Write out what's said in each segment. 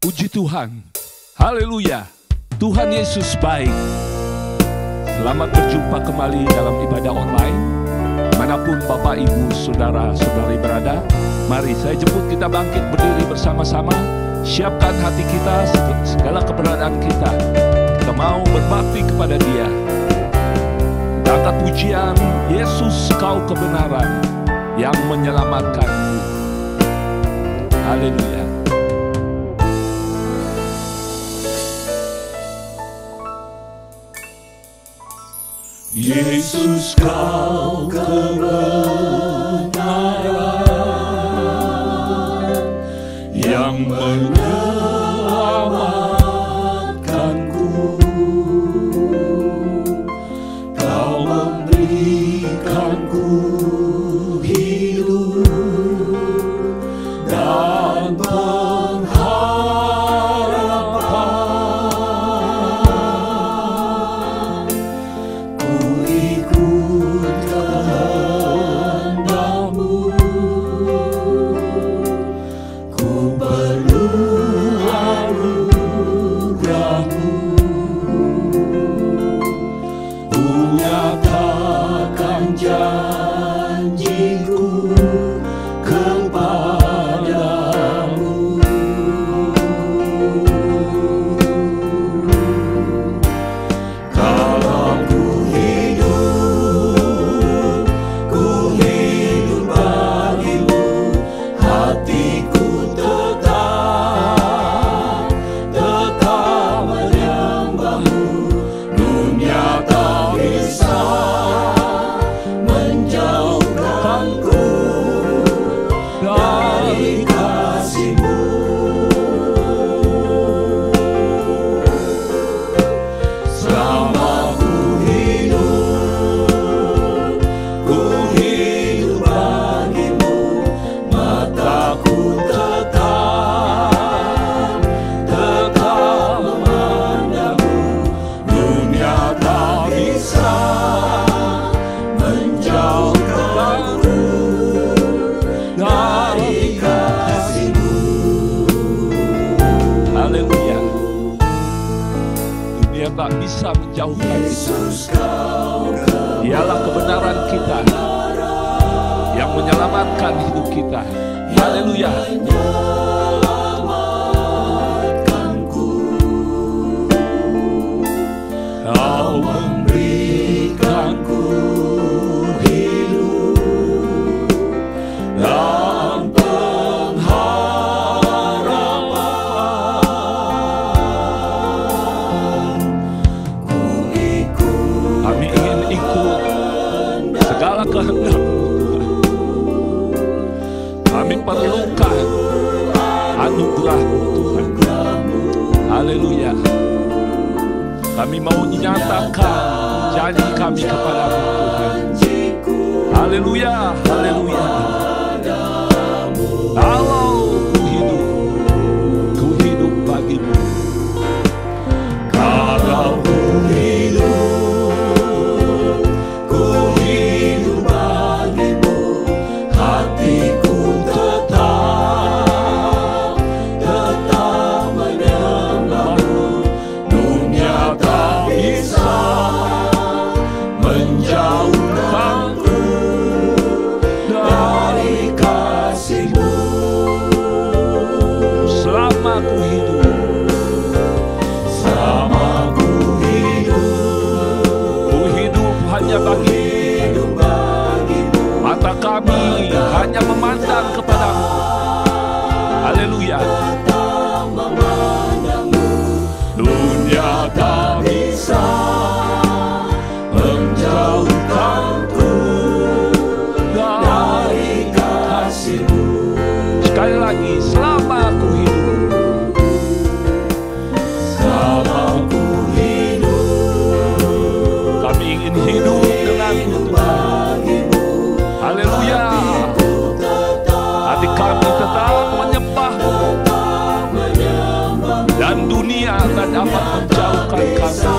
Puji Tuhan, haleluya. Tuhan Yesus baik. Selamat berjumpa kembali dalam ibadah online. Manapun Bapak, Ibu, Saudara-saudari berada, mari saya jemput kita bangkit berdiri bersama-sama. Siapkan hati kita, segala keberadaan kita. Kita mau berbakti kepada Dia. Kita angkat pujian, Yesus Kau kebenaran yang menyelamatkanku. Haleluya. Yesus Kau kebenaran yang menyelamatkanku. Kau memberikanku hidup dan tak bisa menjauhkan kita. Dialah kebenaran kita yang menyelamatkan hidup kita. Haleluya. Kau memberikanku hidup dan segala kehendak-Mu, Tuhan. Kami perlukan anugerah-Mu, Tuhan. Haleluya. Kami mau menyatakan janji kami kepadamu, Tuhan. Haleluya, haleluya. Kalau ku hidup bagimu. Kalau ku mata kami hanya memandang kepadamu. Haleluya. Dunia tak bisa menjauhkanku dari kasih-Mu. Sekali lagi, selama aku hidup, kami ingin hidup denganmu, Tuhan. Haleluya. Hati kami tetap menyembah-Mu, dan dunia tak dapat menjauhkan kami,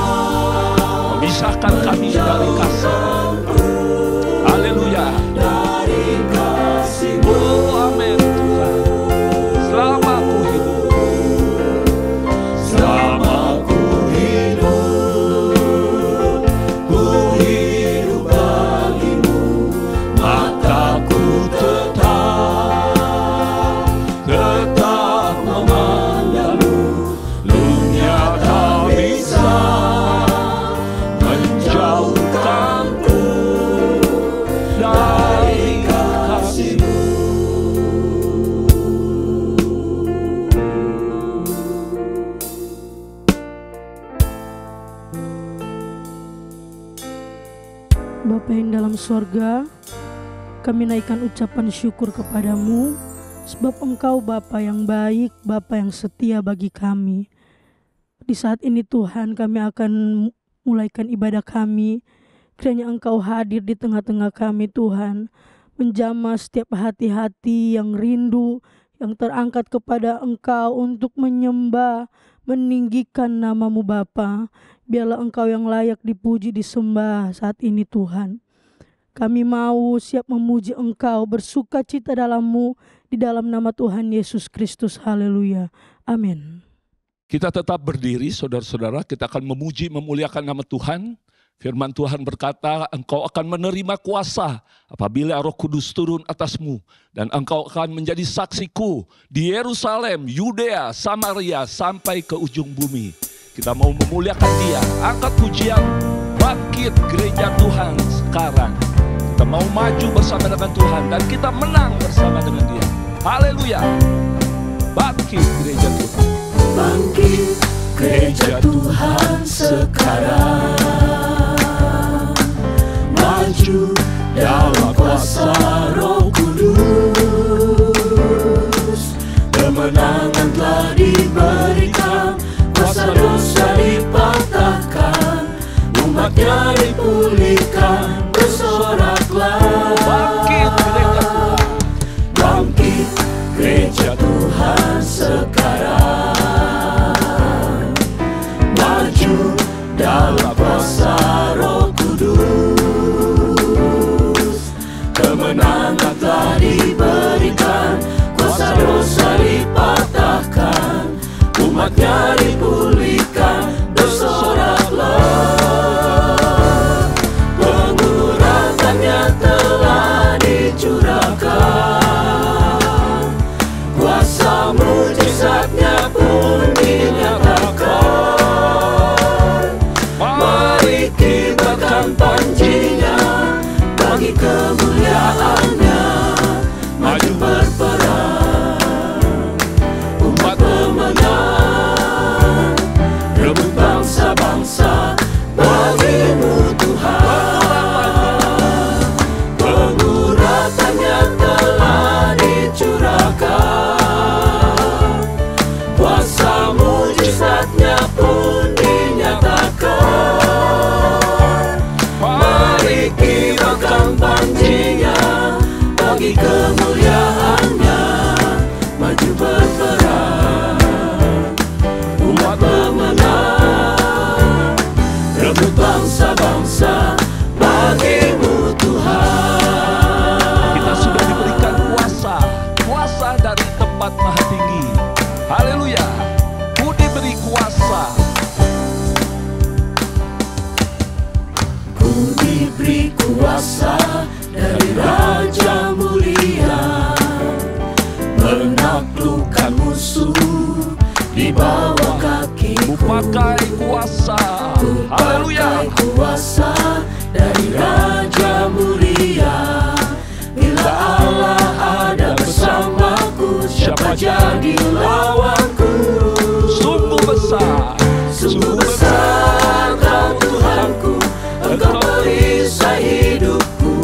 memisahkan kami dari kasih-Mu. Haleluya. Oh, amin, Tuhan. Selama aku hidup, Bapa yang dalam sorga, kami naikkan ucapan syukur kepadamu, sebab Engkau Bapa yang baik, Bapa yang setia bagi kami. Di saat ini Tuhan, kami akan mulaikan ibadah kami. Kiranya Engkau hadir di tengah-tengah kami Tuhan, menjamah setiap hati-hati yang rindu, yang terangkat kepada Engkau untuk menyembah, meninggikan nama-Mu Bapa. Biarlah Engkau yang layak dipuji, disembah saat ini Tuhan. Kami mau siap memuji Engkau, bersuka cita dalam-Mu, di dalam nama Tuhan Yesus Kristus. Haleluya. Amin. Kita tetap berdiri, saudara-saudara. Kita akan memuji, memuliakan nama Tuhan. Firman Tuhan berkata, engkau akan menerima kuasa apabila Roh Kudus turun atasmu. Dan engkau akan menjadi saksiku di Yerusalem, Yudea, Samaria, sampai ke ujung bumi. Kita mau memuliakan Dia. Angkat pujian, bangkit gereja Tuhan sekarang. Kita mau maju bersama dengan Tuhan dan kita menang bersama dengan Dia. Haleluya. Bangkit gereja Tuhan. Bangkit gereja Tuhan sekarang, maju dalam kuasa Roh Kudus. Kemenangan telah diberikan, kuasa dosa dipatahkan, umatnya dipulihkan. Bersoraklah, Bangkit gereja Tuhan. bangkit gereja Tuhan sekarang, dalam kuasa Roh Kudus. Kemenangan telah diberikan, kuasa dosa dipatahkan, umatnya dipulihkan. Bersoraklah, penguratannya telah dicurahkan, kuasa mujizatnya pun dinyatakan. Panjinya bagi kemuliaannya, maju berperang, umat pemenang, rebut bangsa-bangsa bagimu Tuhan. Penguratannya telah dicurahkan, kuasa mujizatnya pun dinyatakan. Panjinya bagi kemuliaannya, maju berperang, umat pemenang, rebut bangsa-bangsa bagimu Tuhan. Kita sudah diberikan kuasa, kuasa dari tempat maha tinggi. Haleluya. Ku diberi kuasa. Ku diberi kuasa dari Raja Mulia, menaklukkan musuh di bawah kakiku. Ku pakai kuasa. Haleluya. Pakai kuasa dari Raja Mulia. Bila Allah ada bersamaku, siapa jadi lawanku? Sungguh besar, Sungguh besar Kau Tuhanku, Engkau perisai hidupku.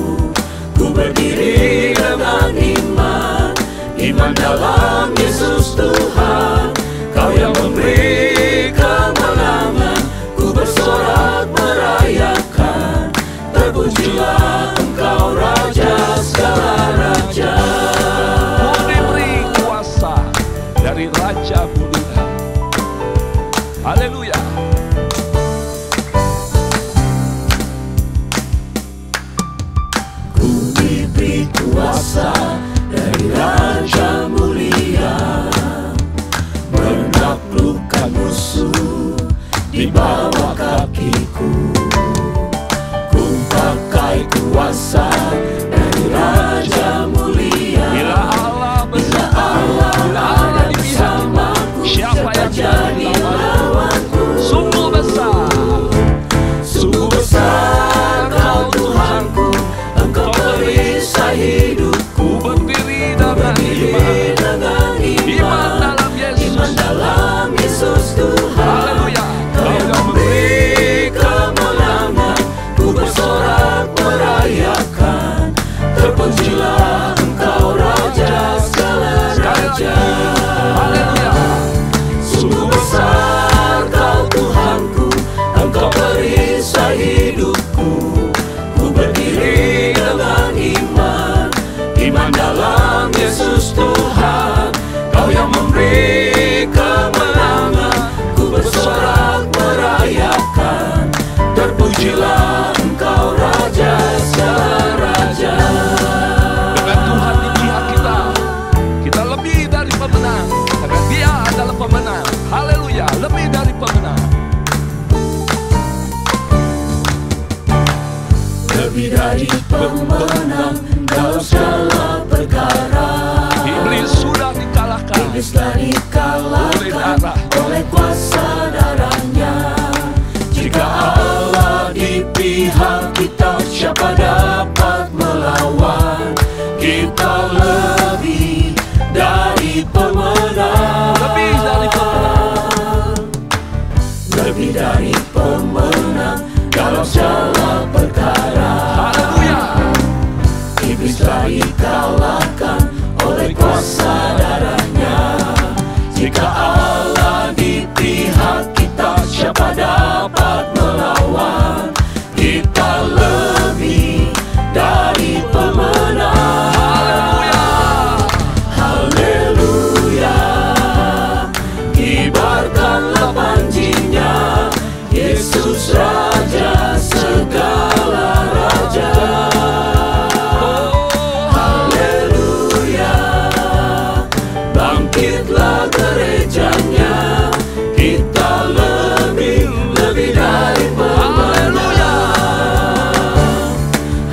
Ku berdiri dengan iman, iman dalam Yesus Tuhan. Kau yang memberi kemenangan, ku bersorak merayakan. Terpujilah Engkau Raja segala raja. ku diberi kuasa dari Raja Mulia. Haleluya. Ku diberi kuasa dari Raja Mulia, menaklukkan musuh di bawah kakiku. Ku pakai kuasa dari Raja Mulia. Bila Allah besar, bila Allah di pihakku, siapa yang jadi lawanku? Sungguh besar, Sungguh besar Kau Tuhanku, Engkau perisai hidupku. berdiri dengan iman, iman dalam Yesus. Iman dalam Yesus Tuhan. Haleluya. Kau yang memberi kemenangan, ku bersorak merayakan. hidupku. Ku berdiri dengan iman, iman dalam Yesus Tuhan. Kau yang memberi kemenangan, ku bersorak merayakan. Terpujilah Engkau Raja Raja. Dengan Tuhan di pihak kita, kita lebih dari pemenang, karena Dia adalah pemenang. Haleluya, lebih dari pemenang. Lebih dari pemenang dalam segala perkara. Iblis sudah dikalahkan, Iblis telah dikalahkan oleh kuasa darahnya. Jika Allah di pihak kita, siapa dapat melawan? Kita lebih dari pemenang. lebih dari pemenang. Lebih dari pemenang dalam segala perkara. Haleluya. Iblis telah dikalahkan oleh kuasa darahnya. Jika Allah di pihak kita, siapa dapat melawan? Kita lebih dari pemenang. Haleluya. Haleluya. Kibarkanlah panjinya, Yesus Raja segala raja. Haleluya. Bangkitlah gerejanya, kita lebih dari pemenang.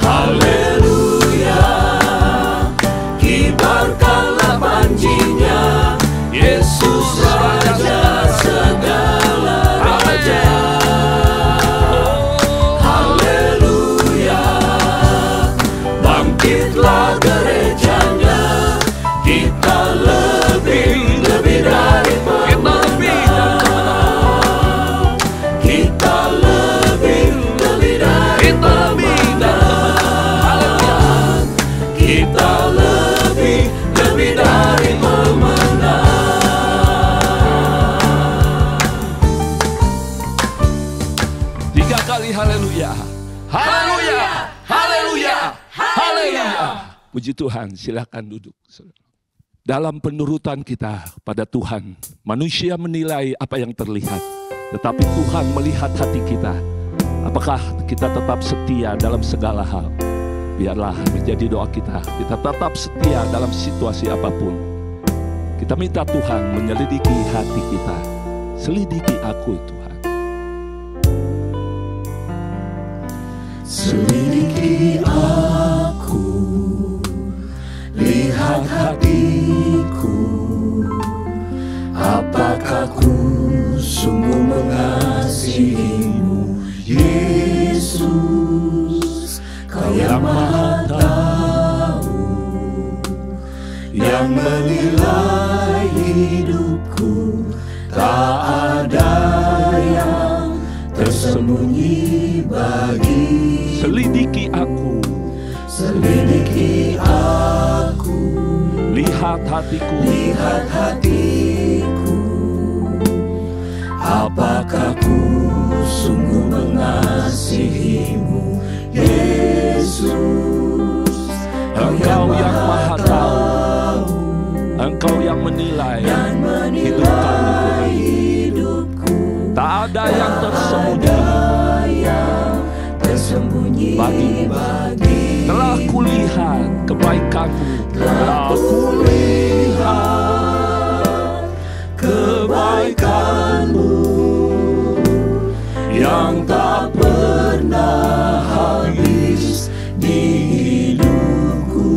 Haleluya. Kibarkanlah panjinya, Yesus Raja segala raja. Haleluya. Bangkitlah gerejanya, kita lebih dari pemenang. Kita lebih dari pemenang. Kita lebih dari pemenang. Tiga kali haleluya. Haleluya. Haleluya. Haleluya. Puji Tuhan, silakan duduk. Dalam penurutan kita pada Tuhan, manusia menilai apa yang terlihat, tetapi Tuhan melihat hati kita. Apakah kita tetap setia dalam segala hal? Biarlah menjadi doa kita. Kita tetap setia dalam situasi apapun. Kita minta Tuhan menyelidiki hati kita. Selidiki aku, Tuhan. Selidiki aku, lihat hatiku. Apakah ku sungguh mengasihimu, Yesus? Kau yang Maha Tahu, yang menilai hidupku. Tak ada yang tersembunyi bagi. Selidiki aku, selidiki aku, lihat hatiku, lihat hatiku. Apakah ku sungguh mengasihimu, Yesus? Engkau yang Maha Tahu, Engkau yang menilai hidup kami, hidupku. tak ada yang tersembunyi bagi. Telah kulihat kebaikanmu, telah kulihat kebaikanmu yang tak pernah habis di hidupku.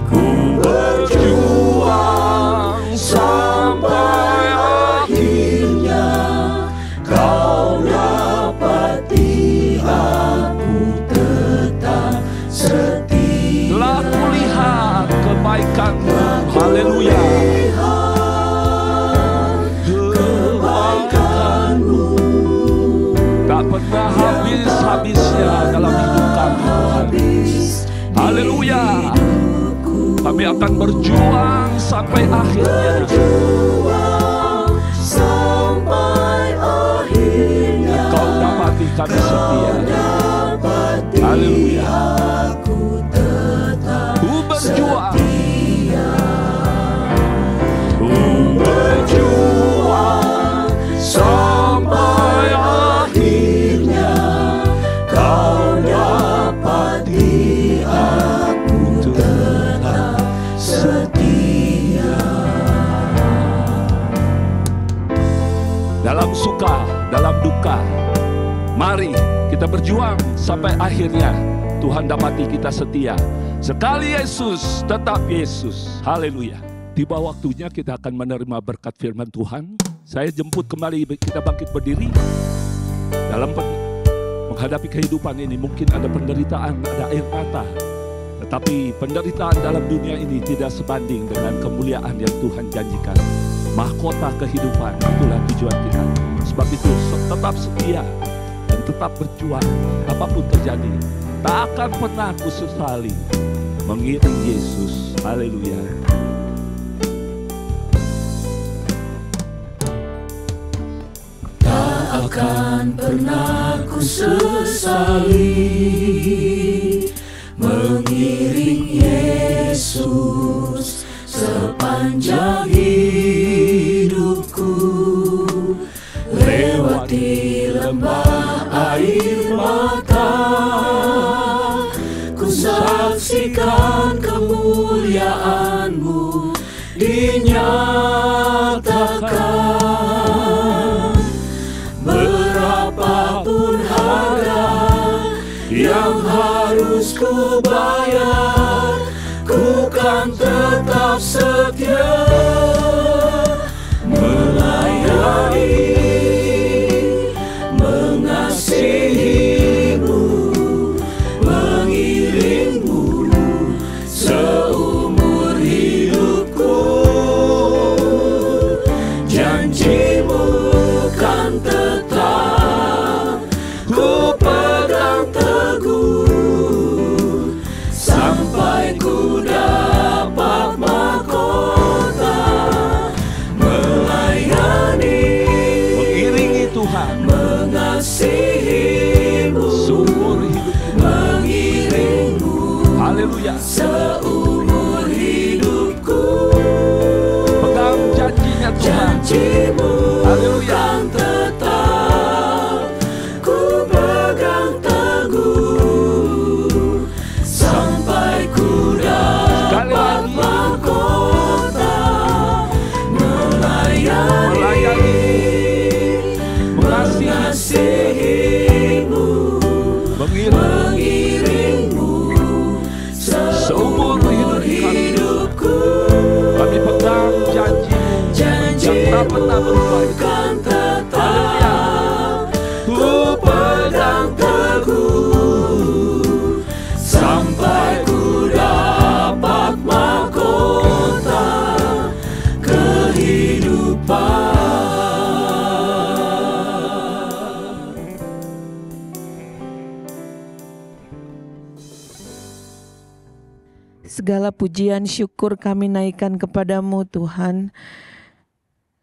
Ku berjuang sampai akhirnya, kau dapati aku tetap setia. telah kulihat kebaikanmu. Haleluya. Kebaikanmu Tak pernah habis-habisnya dalam hidup kami, Tuhan. Haleluya. Kami akan berjuang sampai akhirnya. sampai akhirnya, Kau dapat kami setia. Haleluya. Ku berjuang, ku berjuang sampai akhirnya kau dapati aku tetap setia. Dalam suka, dalam duka, mari kita berjuang sampai akhirnya Tuhan dapati kita setia. Sekali Yesus, tetap Yesus. Haleluya. Tiba waktunya kita akan menerima berkat firman Tuhan. Saya jemput kembali kita bangkit berdiri. Dalam menghadapi kehidupan ini mungkin ada penderitaan, ada air mata. Tetapi penderitaan dalam dunia ini tidak sebanding dengan kemuliaan yang Tuhan janjikan. Mahkota kehidupan, itulah tujuan kita. Sebab itu tetap setia dan tetap berjuang apapun terjadi. Tak akan pernah aku sesali mengiring Yesus. Haleluya. Tak akan pernah ku sesali mengiring Yesus sepanjang hidupku, lewati lembah air mata, ku saksikan kemuliaan-Mu dinyatakan. Berapapun harga yang harus ku bayar, ku kan tetap setia melayani, mengasihi-Mu, mengiring-Mu seumur hidupku. Janji-Mu kan tetap ku pegang teguh sampai ku dapat mahkota melayani, Mengiringi Tuhan mengasihi-Mu seumur hidupku. mengiring-Mu Haleluya. seumur hidupku. Pegang janjinya Tuhan. Janji-Mu Haleluya. kan tetap ku pegang teguh sampai ku Sekali dapat lagi. mahkota melayani, mengasihi-Mu, mengiring-Mu seumur hidupku. Kami pegang janji-Mu yang tak pernah berubah. Kan Haleluya. tetap ku pegang teguh sampai ku dapat mahkota kehidupan. Segala pujian syukur kami naikkan kepadamu Tuhan.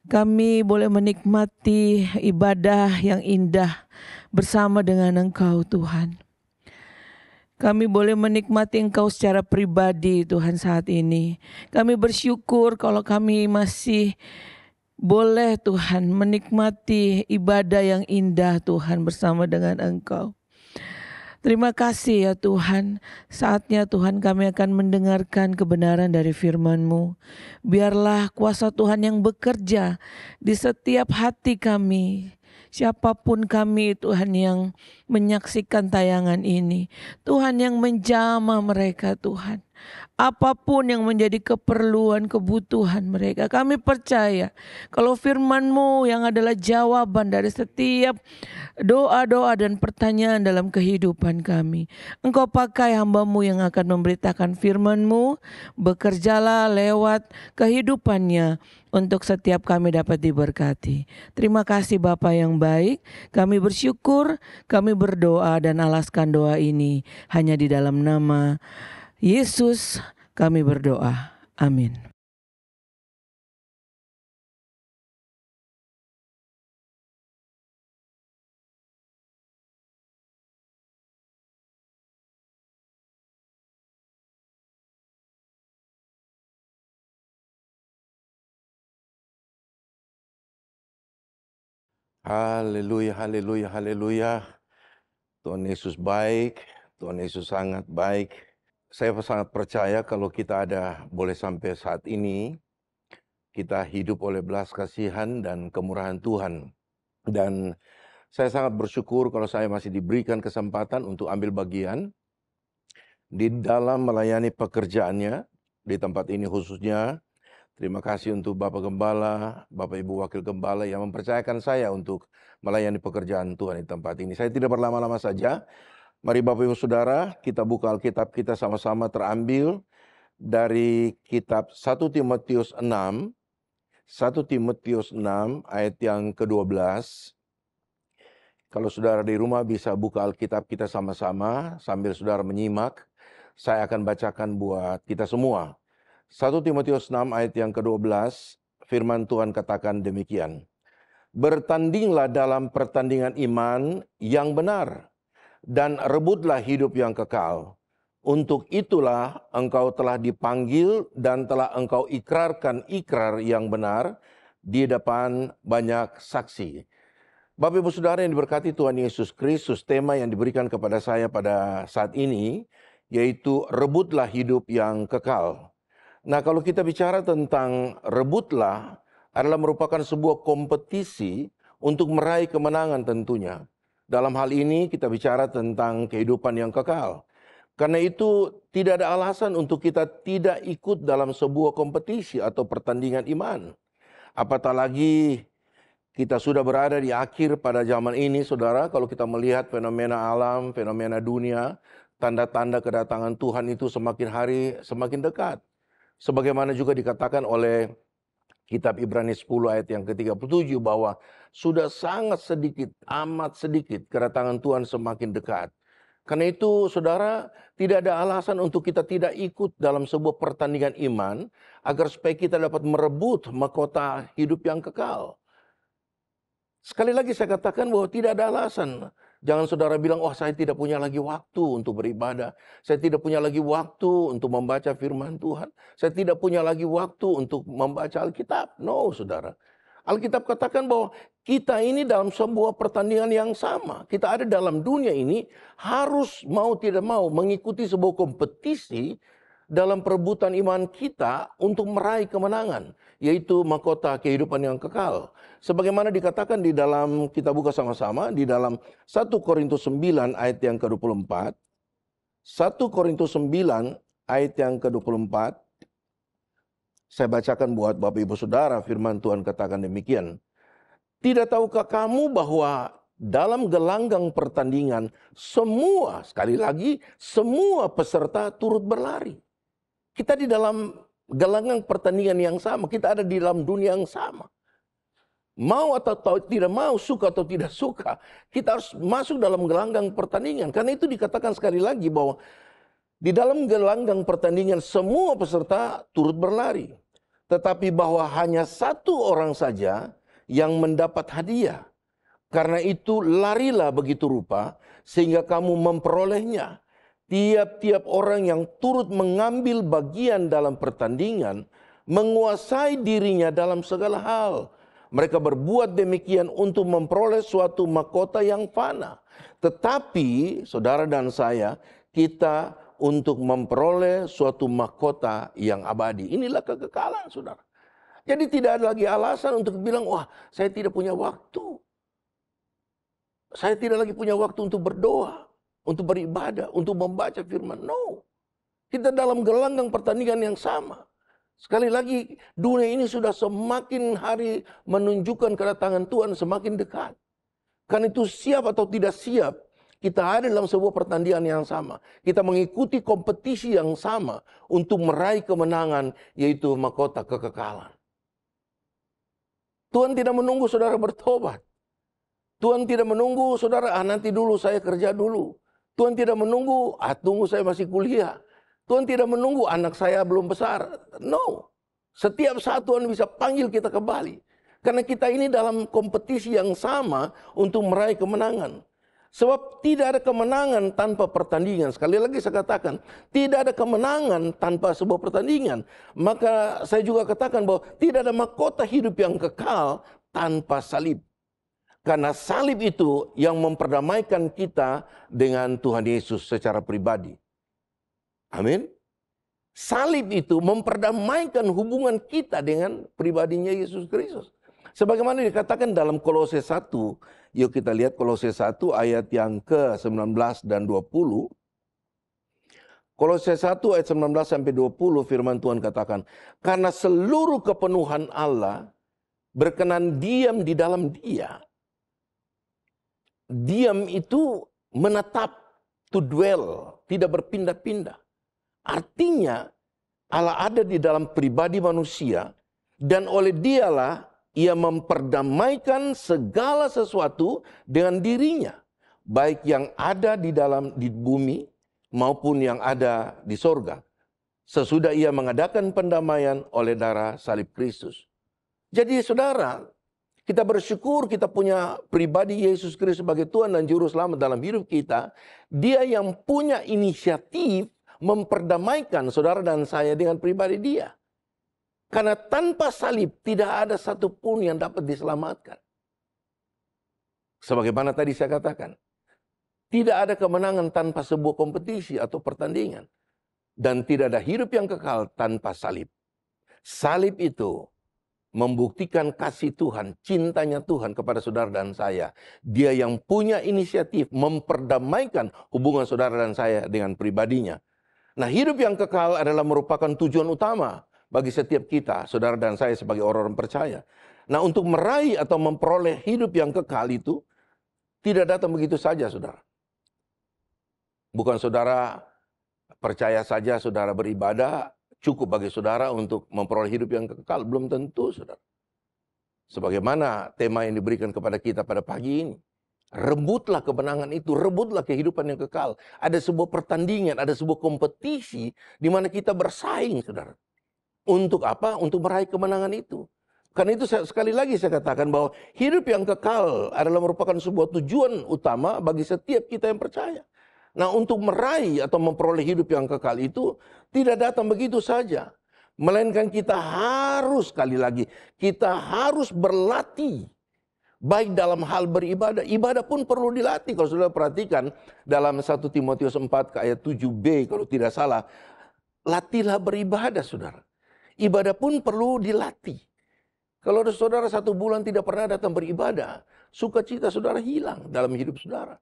Kami boleh menikmati ibadah yang indah bersama dengan Engkau Tuhan. Kami boleh menikmati Engkau secara pribadi Tuhan saat ini. Kami bersyukur kalau kami masih boleh Tuhan menikmati ibadah yang indah Tuhan bersama dengan Engkau. Terima kasih ya Tuhan, saatnya Tuhan kami akan mendengarkan kebenaran dari firman-Mu. Biarlah kuasa Tuhan yang bekerja di setiap hati kami. Siapapun kami Tuhan yang menyaksikan tayangan ini, Tuhan yang menjamah mereka Tuhan. Apapun yang menjadi keperluan, kebutuhan mereka, kami percaya kalau firman-Mu yang adalah jawaban dari setiap doa-doa dan pertanyaan dalam kehidupan kami. Engkau pakai hamba-Mu yang akan memberitakan firman-Mu, bekerjalah lewat kehidupannya untuk setiap kami dapat diberkati. Terima kasih Bapa yang baik, kami bersyukur, kami berdoa dan alaskan doa ini hanya di dalam nama Yesus kami berdoa. Amin. Haleluya, haleluya, haleluya. Tuhan Yesus baik, Tuhan Yesus sangat baik. Saya sangat percaya kalau kita boleh sampai saat ini, kita hidup oleh belas kasihan dan kemurahan Tuhan. Dan saya sangat bersyukur kalau saya masih diberikan kesempatan untuk ambil bagian di dalam melayani pekerjaannya di tempat ini khususnya. Terima kasih untuk Bapak Gembala, Bapak Ibu Wakil Gembala yang mempercayakan saya untuk melayani pekerjaan Tuhan di tempat ini. Saya tidak berlama-lama saja. Mari Bapak Ibu Saudara, kita buka Alkitab kita sama-sama terambil dari kitab 1 Timotius 6. 1 Timotius 6 ayat yang ke-12. Kalau saudara di rumah bisa buka Alkitab kita sama-sama sambil saudara menyimak. Saya akan bacakan buat kita semua. 1 Timotius 6 ayat yang ke-12, firman Tuhan katakan demikian. Bertandinglah dalam pertandingan iman yang benar, dan rebutlah hidup yang kekal. Untuk itulah engkau telah dipanggil dan telah engkau ikrarkan ikrar yang benar di depan banyak saksi. Bapak Ibu Saudara yang diberkati Tuhan Yesus Kristus, tema yang diberikan kepada saya pada saat ini, yaitu rebutlah hidup yang kekal. Nah, kalau kita bicara tentang rebutlah adalah merupakan sebuah kompetisi untuk meraih kemenangan tentunya. Dalam hal ini kita bicara tentang kehidupan yang kekal. Karena itu tidak ada alasan untuk kita tidak ikut dalam sebuah kompetisi atau pertandingan iman. Apatah lagi kita sudah berada di akhir pada zaman ini, saudara, kalau kita melihat fenomena alam, fenomena dunia, tanda-tanda kedatangan Tuhan itu semakin hari semakin dekat. Sebagaimana juga dikatakan oleh kitab Ibrani 10 ayat yang ke-37 bahwa sudah sangat sedikit, amat sedikit kedatangan Tuhan semakin dekat. Karena itu saudara, tidak ada alasan untuk kita tidak ikut dalam sebuah pertandingan iman agar supaya kita dapat merebut mahkota hidup yang kekal. Sekali lagi saya katakan bahwa tidak ada alasan. Jangan saudara bilang, wah saya tidak punya lagi waktu untuk beribadah. Saya tidak punya lagi waktu untuk membaca firman Tuhan. Saya tidak punya lagi waktu untuk membaca Alkitab. No, saudara. Alkitab katakan bahwa kita ini dalam sebuah pertandingan yang sama. Kita ada dalam dunia ini harus mau tidak mau mengikuti sebuah kompetisi dalam perebutan iman kita untuk meraih kemenangan, yaitu mahkota kehidupan yang kekal. Sebagaimana dikatakan di dalam, kita buka sama-sama, di dalam 1 Korintus 9 ayat yang ke-24. 1 Korintus 9 ayat yang ke-24. Saya bacakan buat Bapak Ibu Saudara, firman Tuhan katakan demikian. Tidak tahukah kamu bahwa dalam gelanggang pertandingan semua, sekali lagi, semua peserta turut berlari. Kita di dalam gelanggang pertandingan yang sama. Kita ada di dalam dunia yang sama. Mau atau tidak mau, suka atau tidak suka, kita harus masuk dalam gelanggang pertandingan. Karena itu dikatakan sekali lagi bahwa di dalam gelanggang pertandingan semua peserta turut berlari. Tetapi bahwa hanya satu orang saja yang mendapat hadiah. Karena itu larilah begitu rupa sehingga kamu memperolehnya. Tiap-tiap orang yang turut mengambil bagian dalam pertandingan menguasai dirinya dalam segala hal. Mereka berbuat demikian untuk memperoleh suatu mahkota yang fana. Tetapi saudara dan saya, kita untuk memperoleh suatu mahkota yang abadi. Inilah kekekalan, saudara. Jadi tidak ada lagi alasan untuk bilang, wah saya tidak punya waktu. Saya tidak lagi punya waktu untuk berdoa, untuk beribadah, untuk membaca firman. No. Kita dalam gelanggang pertandingan yang sama. Sekali lagi, dunia ini sudah semakin hari menunjukkan kedatangan Tuhan semakin dekat. Karena itu siap atau tidak siap, kita ada dalam sebuah pertandingan yang sama. Kita mengikuti kompetisi yang sama untuk meraih kemenangan, yaitu mahkota kekekalan. Tuhan tidak menunggu saudara bertobat. Tuhan tidak menunggu saudara, nanti dulu saya kerja dulu. Tuhan tidak menunggu, tunggu saya masih kuliah. Tuhan tidak menunggu anak saya belum besar. No. Setiap saat Tuhan bisa panggil kita kembali. Karena kita ini dalam kompetisi yang sama untuk meraih kemenangan. Sebab tidak ada kemenangan tanpa pertandingan. Sekali lagi saya katakan, tidak ada kemenangan tanpa sebuah pertandingan. Maka saya juga katakan bahwa tidak ada mahkota hidup yang kekal tanpa salib. Karena salib itu yang memperdamaikan kita dengan Tuhan Yesus secara pribadi. Amin. Salib itu memperdamaikan hubungan kita dengan pribadinya Yesus Kristus. Sebagaimana dikatakan dalam Kolose 1, yuk kita lihat Kolose 1 ayat yang ke-19 dan 20. Kolose 1 ayat 19 sampai 20 firman Tuhan katakan, karena seluruh kepenuhan Allah berkenan diam di dalam Dia. Diam itu menetap, to dwell, tidak berpindah-pindah. Artinya Allah ada di dalam pribadi manusia dan oleh Dialah Ia memperdamaikan segala sesuatu dengan dirinya, baik yang ada di bumi maupun yang ada di sorga. Sesudah Ia mengadakan pendamaian oleh darah salib Kristus. Jadi saudara, kita bersyukur kita punya pribadi Yesus Kristus sebagai Tuhan dan Juru Selamat dalam hidup kita. Dia yang punya inisiatif memperdamaikan saudara dan saya dengan pribadi Dia. Karena tanpa salib tidak ada satupun yang dapat diselamatkan. Sebagaimana tadi saya katakan, tidak ada kemenangan tanpa sebuah kompetisi atau pertandingan. Dan tidak ada hidup yang kekal tanpa salib. Salib itu membuktikan kasih Tuhan, cintanya Tuhan kepada saudara dan saya. Dia yang punya inisiatif memperdamaikan hubungan saudara dan saya dengan pribadinya. Nah, hidup yang kekal adalah merupakan tujuan utama bagi setiap kita, saudara dan saya sebagai orang-orang percaya. Nah, untuk meraih atau memperoleh hidup yang kekal itu tidak datang begitu saja, saudara. Bukan saudara percaya saja saudara beribadah, cukup bagi saudara untuk memperoleh hidup yang kekal. Belum tentu, saudara. Sebagaimana tema yang diberikan kepada kita pada pagi ini. Rebutlah kemenangan itu, rebutlah kehidupan yang kekal. Ada sebuah pertandingan, ada sebuah kompetisi di mana kita bersaing, saudara. Untuk apa? Untuk meraih kemenangan itu. Karena itu sekali lagi saya katakan bahwa hidup yang kekal adalah merupakan sebuah tujuan utama bagi setiap kita yang percaya. Nah, untuk meraih atau memperoleh hidup yang kekal itu tidak datang begitu saja. Melainkan kita harus, sekali lagi, kita harus berlatih. Baik dalam hal beribadah, ibadah pun perlu dilatih. Kalau sudah perhatikan dalam 1 Timotius 4 ayat 7b kalau tidak salah, latihlah beribadah, saudara. Ibadah pun perlu dilatih. Kalau ada saudara 1 bulan tidak pernah datang beribadah, sukacita saudara hilang dalam hidup saudara.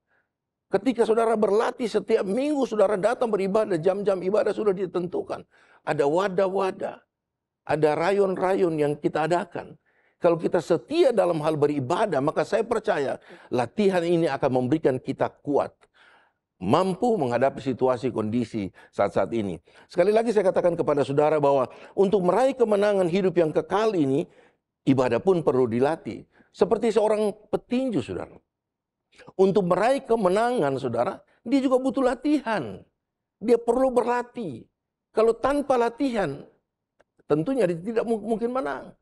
Ketika saudara berlatih setiap minggu saudara datang beribadah, jam-jam ibadah sudah ditentukan. Ada wadah-wadah, ada rayon-rayon yang kita adakan. Kalau kita setia dalam hal beribadah, maka saya percaya latihan ini akan memberikan kita kuat. Mampu menghadapi situasi kondisi saat-saat ini. Sekali lagi saya katakan kepada saudara bahwa untuk meraih kemenangan hidup yang kekal ini, ibadah pun perlu dilatih. Seperti seorang petinju, saudara. Untuk meraih kemenangan, saudara, dia juga butuh latihan. Dia perlu berlatih. Kalau tanpa latihan, tentunya dia tidak mungkin menang.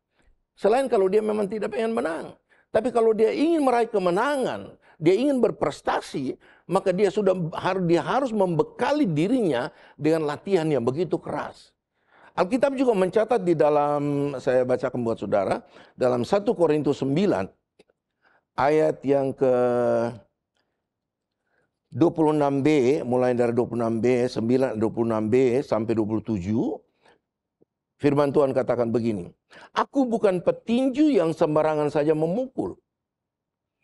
Selain kalau dia memang tidak pengen menang. Tapi kalau dia ingin meraih kemenangan, dia ingin berprestasi, maka dia harus membekali dirinya dengan latihan yang begitu keras. Alkitab juga mencatat di dalam, saya bacakan buat saudara, dalam 1 Korintus 9, ayat yang ke 26b, mulai dari 26b, 26b sampai 27, firman Tuhan katakan begini, aku bukan petinju yang sembarangan saja memukul.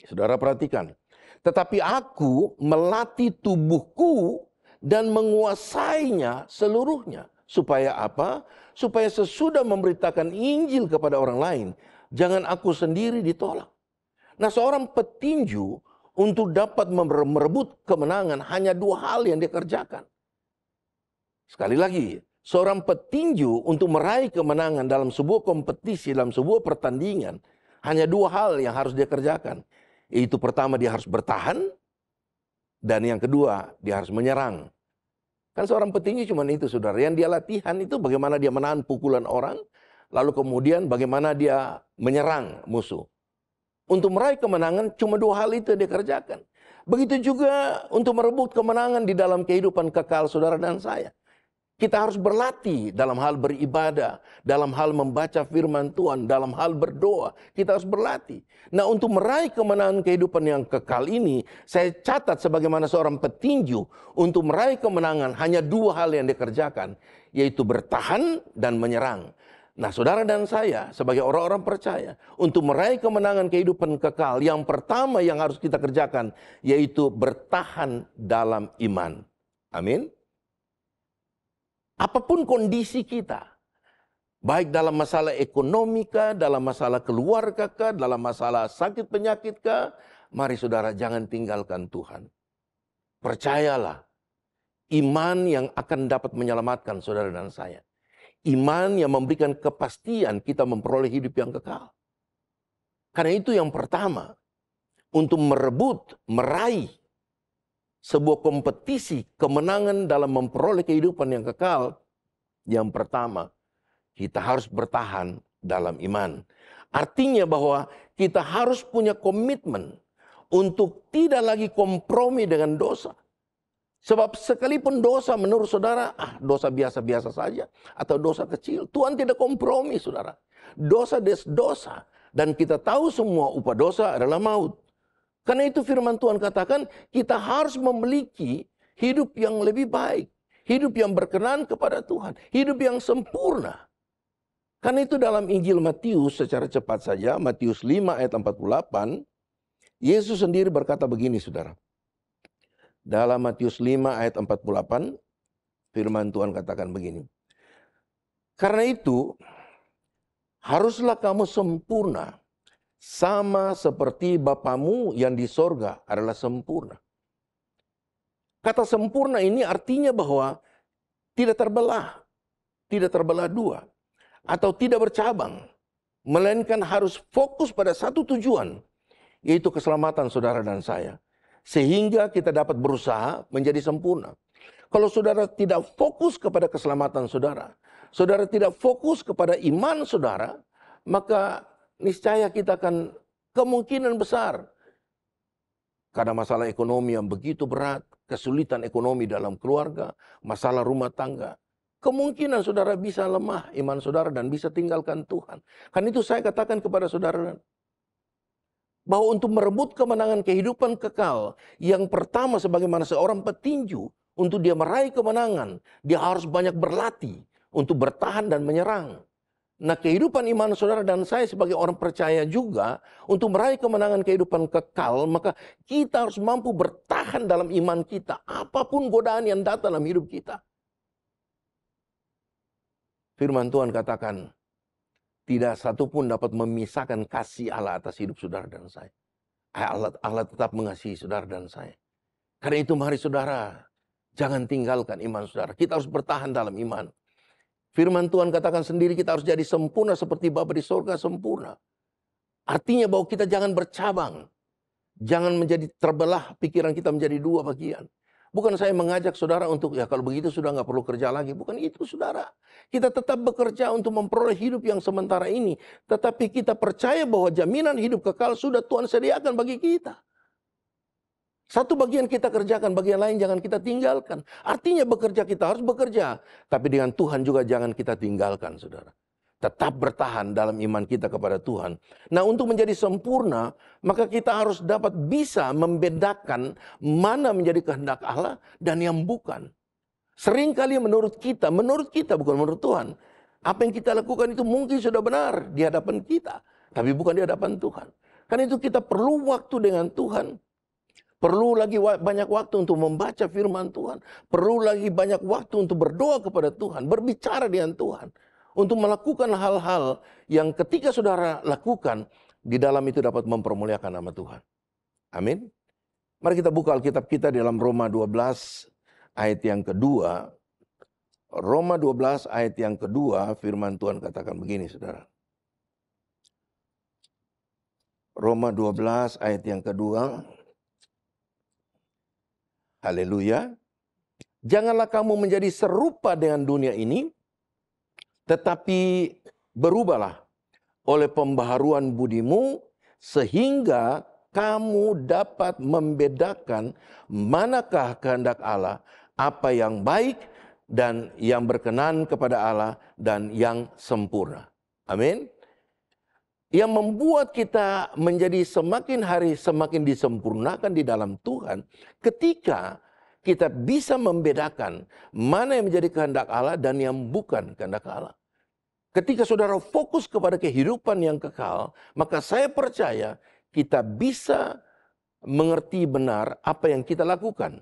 Saudara perhatikan. Tetapi aku melatih tubuhku dan menguasainya seluruhnya. Supaya apa? Supaya sesudah memberitakan Injil kepada orang lain, jangan aku sendiri ditolak. Nah, seorang petinju untuk dapat merebut kemenangan hanya 2 hal yang dia kerjakan. Sekali lagi, seorang petinju untuk meraih kemenangan dalam sebuah kompetisi, dalam sebuah pertandingan, hanya 2 hal yang harus dia kerjakan. Yaitu pertama dia harus bertahan, dan yang kedua dia harus menyerang. Kan seorang petinju cuma itu, saudara. Yang dia latihan itu bagaimana dia menahan pukulan orang, lalu kemudian bagaimana dia menyerang musuh. Untuk meraih kemenangan cuma 2 hal itu yang dia kerjakan. Begitu juga untuk merebut kemenangan di dalam kehidupan kekal saudara dan saya. Kita harus berlatih dalam hal beribadah, dalam hal membaca firman Tuhan, dalam hal berdoa. Kita harus berlatih. Nah, untuk meraih kemenangan kehidupan yang kekal ini, saya catat sebagaimana seorang petinju, untuk meraih kemenangan hanya 2 hal yang dikerjakan, yaitu bertahan dan menyerang. Nah, saudara dan saya sebagai orang-orang percaya, untuk meraih kemenangan kehidupan kekal, yang pertama yang harus kita kerjakan, yaitu bertahan dalam iman. Amin. Apapun kondisi kita, baik dalam masalah ekonomi kah, dalam masalah keluarga kah, dalam masalah sakit penyakit kah, mari saudara jangan tinggalkan Tuhan. Percayalah, iman yang akan dapat menyelamatkan saudara dan saya. Iman yang memberikan kepastian kita memperoleh hidup yang kekal. Karena itu yang pertama, untuk merebut, meraih sebuah kompetisi kemenangan dalam memperoleh kehidupan yang kekal, yang pertama, kita harus bertahan dalam iman. Artinya bahwa kita harus punya komitmen untuk tidak lagi kompromi dengan dosa. Sebab sekalipun dosa menurut saudara, dosa biasa-biasa saja, atau dosa kecil, Tuhan tidak kompromi saudara. Dosa dosa, dan kita tahu semua upah dosa adalah maut. Karena itu firman Tuhan katakan kita harus memiliki hidup yang lebih baik. Hidup yang berkenan kepada Tuhan. Hidup yang sempurna. Karena itu dalam Injil Matius secara cepat saja, Matius 5 ayat 48, Yesus sendiri berkata begini saudara. Dalam Matius 5 ayat 48, firman Tuhan katakan begini. Karena itu, haruslah kamu sempurna, sama seperti Bapamu yang di sorga adalah sempurna. Kata sempurna ini artinya bahwa tidak terbelah 2, atau tidak bercabang, melainkan harus fokus pada satu tujuan, yaitu keselamatan saudara dan saya. Sehingga kita dapat berusaha menjadi sempurna. Kalau saudara tidak fokus kepada keselamatan saudara, saudara tidak fokus kepada iman saudara, maka niscaya kita akan kemungkinan besar karena masalah ekonomi yang begitu berat, kesulitan ekonomi dalam keluarga, masalah rumah tangga. Kemungkinan saudara bisa lemah iman saudara dan bisa tinggalkan Tuhan. Karena itu saya katakan kepada saudara bahwa untuk merebut kemenangan kehidupan kekal, yang pertama sebagaimana seorang petinju, untuk dia meraih kemenangan, dia harus banyak berlatih untuk bertahan dan menyerang. Nah, kehidupan iman saudara dan saya sebagai orang percaya juga, untuk meraih kemenangan kehidupan kekal, maka kita harus mampu bertahan dalam iman kita. Apapun godaan yang datang dalam hidup kita. Firman Tuhan katakan, tidak satu pun dapat memisahkan kasih Allah atas hidup saudara dan saya. Allah tetap mengasihi saudara dan saya. Karena itu mari saudara, jangan tinggalkan iman saudara. Kita harus bertahan dalam iman. Firman Tuhan katakan sendiri kita harus jadi sempurna seperti Bapa di sorga sempurna. Artinya bahwa kita jangan bercabang. Jangan menjadi terbelah pikiran kita menjadi 2 bagian. Bukan saya mengajak saudara untuk ya kalau begitu sudah nggak perlu kerja lagi. Bukan itu saudara. Kita tetap bekerja untuk memperoleh hidup yang sementara ini. Tetapi kita percaya bahwa jaminan hidup kekal sudah Tuhan sediakan bagi kita. Satu bagian kita kerjakan, bagian lain jangan kita tinggalkan. Artinya bekerja kita harus bekerja. Tapi dengan Tuhan juga jangan kita tinggalkan, saudara. Tetap bertahan dalam iman kita kepada Tuhan. Nah, untuk menjadi sempurna, maka kita harus dapat bisa membedakan mana menjadi kehendak Allah dan yang bukan. Seringkali menurut kita bukan menurut Tuhan. Apa yang kita lakukan itu mungkin sudah benar di hadapan kita. Tapi bukan di hadapan Tuhan. Karena itu kita perlu waktu dengan Tuhan. Perlu lagi banyak waktu untuk membaca firman Tuhan. Perlu lagi banyak waktu untuk berdoa kepada Tuhan. Berbicara dengan Tuhan. Untuk melakukan hal-hal yang ketika saudara lakukan, di dalam itu dapat mempermuliakan nama Tuhan. Amin. Mari kita buka Alkitab kita dalam Roma 12 ayat yang kedua. Roma 12 ayat yang kedua, firman Tuhan katakan begini saudara. Roma 12 ayat yang kedua. Haleluya. Janganlah kamu menjadi serupa dengan dunia ini, tetapi berubahlah oleh pembaharuan budimu, sehingga kamu dapat membedakan manakah kehendak Allah, apa yang baik dan yang berkenan kepada Allah dan yang sempurna. Amin. Yang membuat kita menjadi semakin hari semakin disempurnakan di dalam Tuhan ketika kita bisa membedakan mana yang menjadi kehendak Allah dan yang bukan kehendak Allah. Ketika saudara fokus kepada kehidupan yang kekal, maka saya percaya kita bisa mengerti benar apa yang kita lakukan,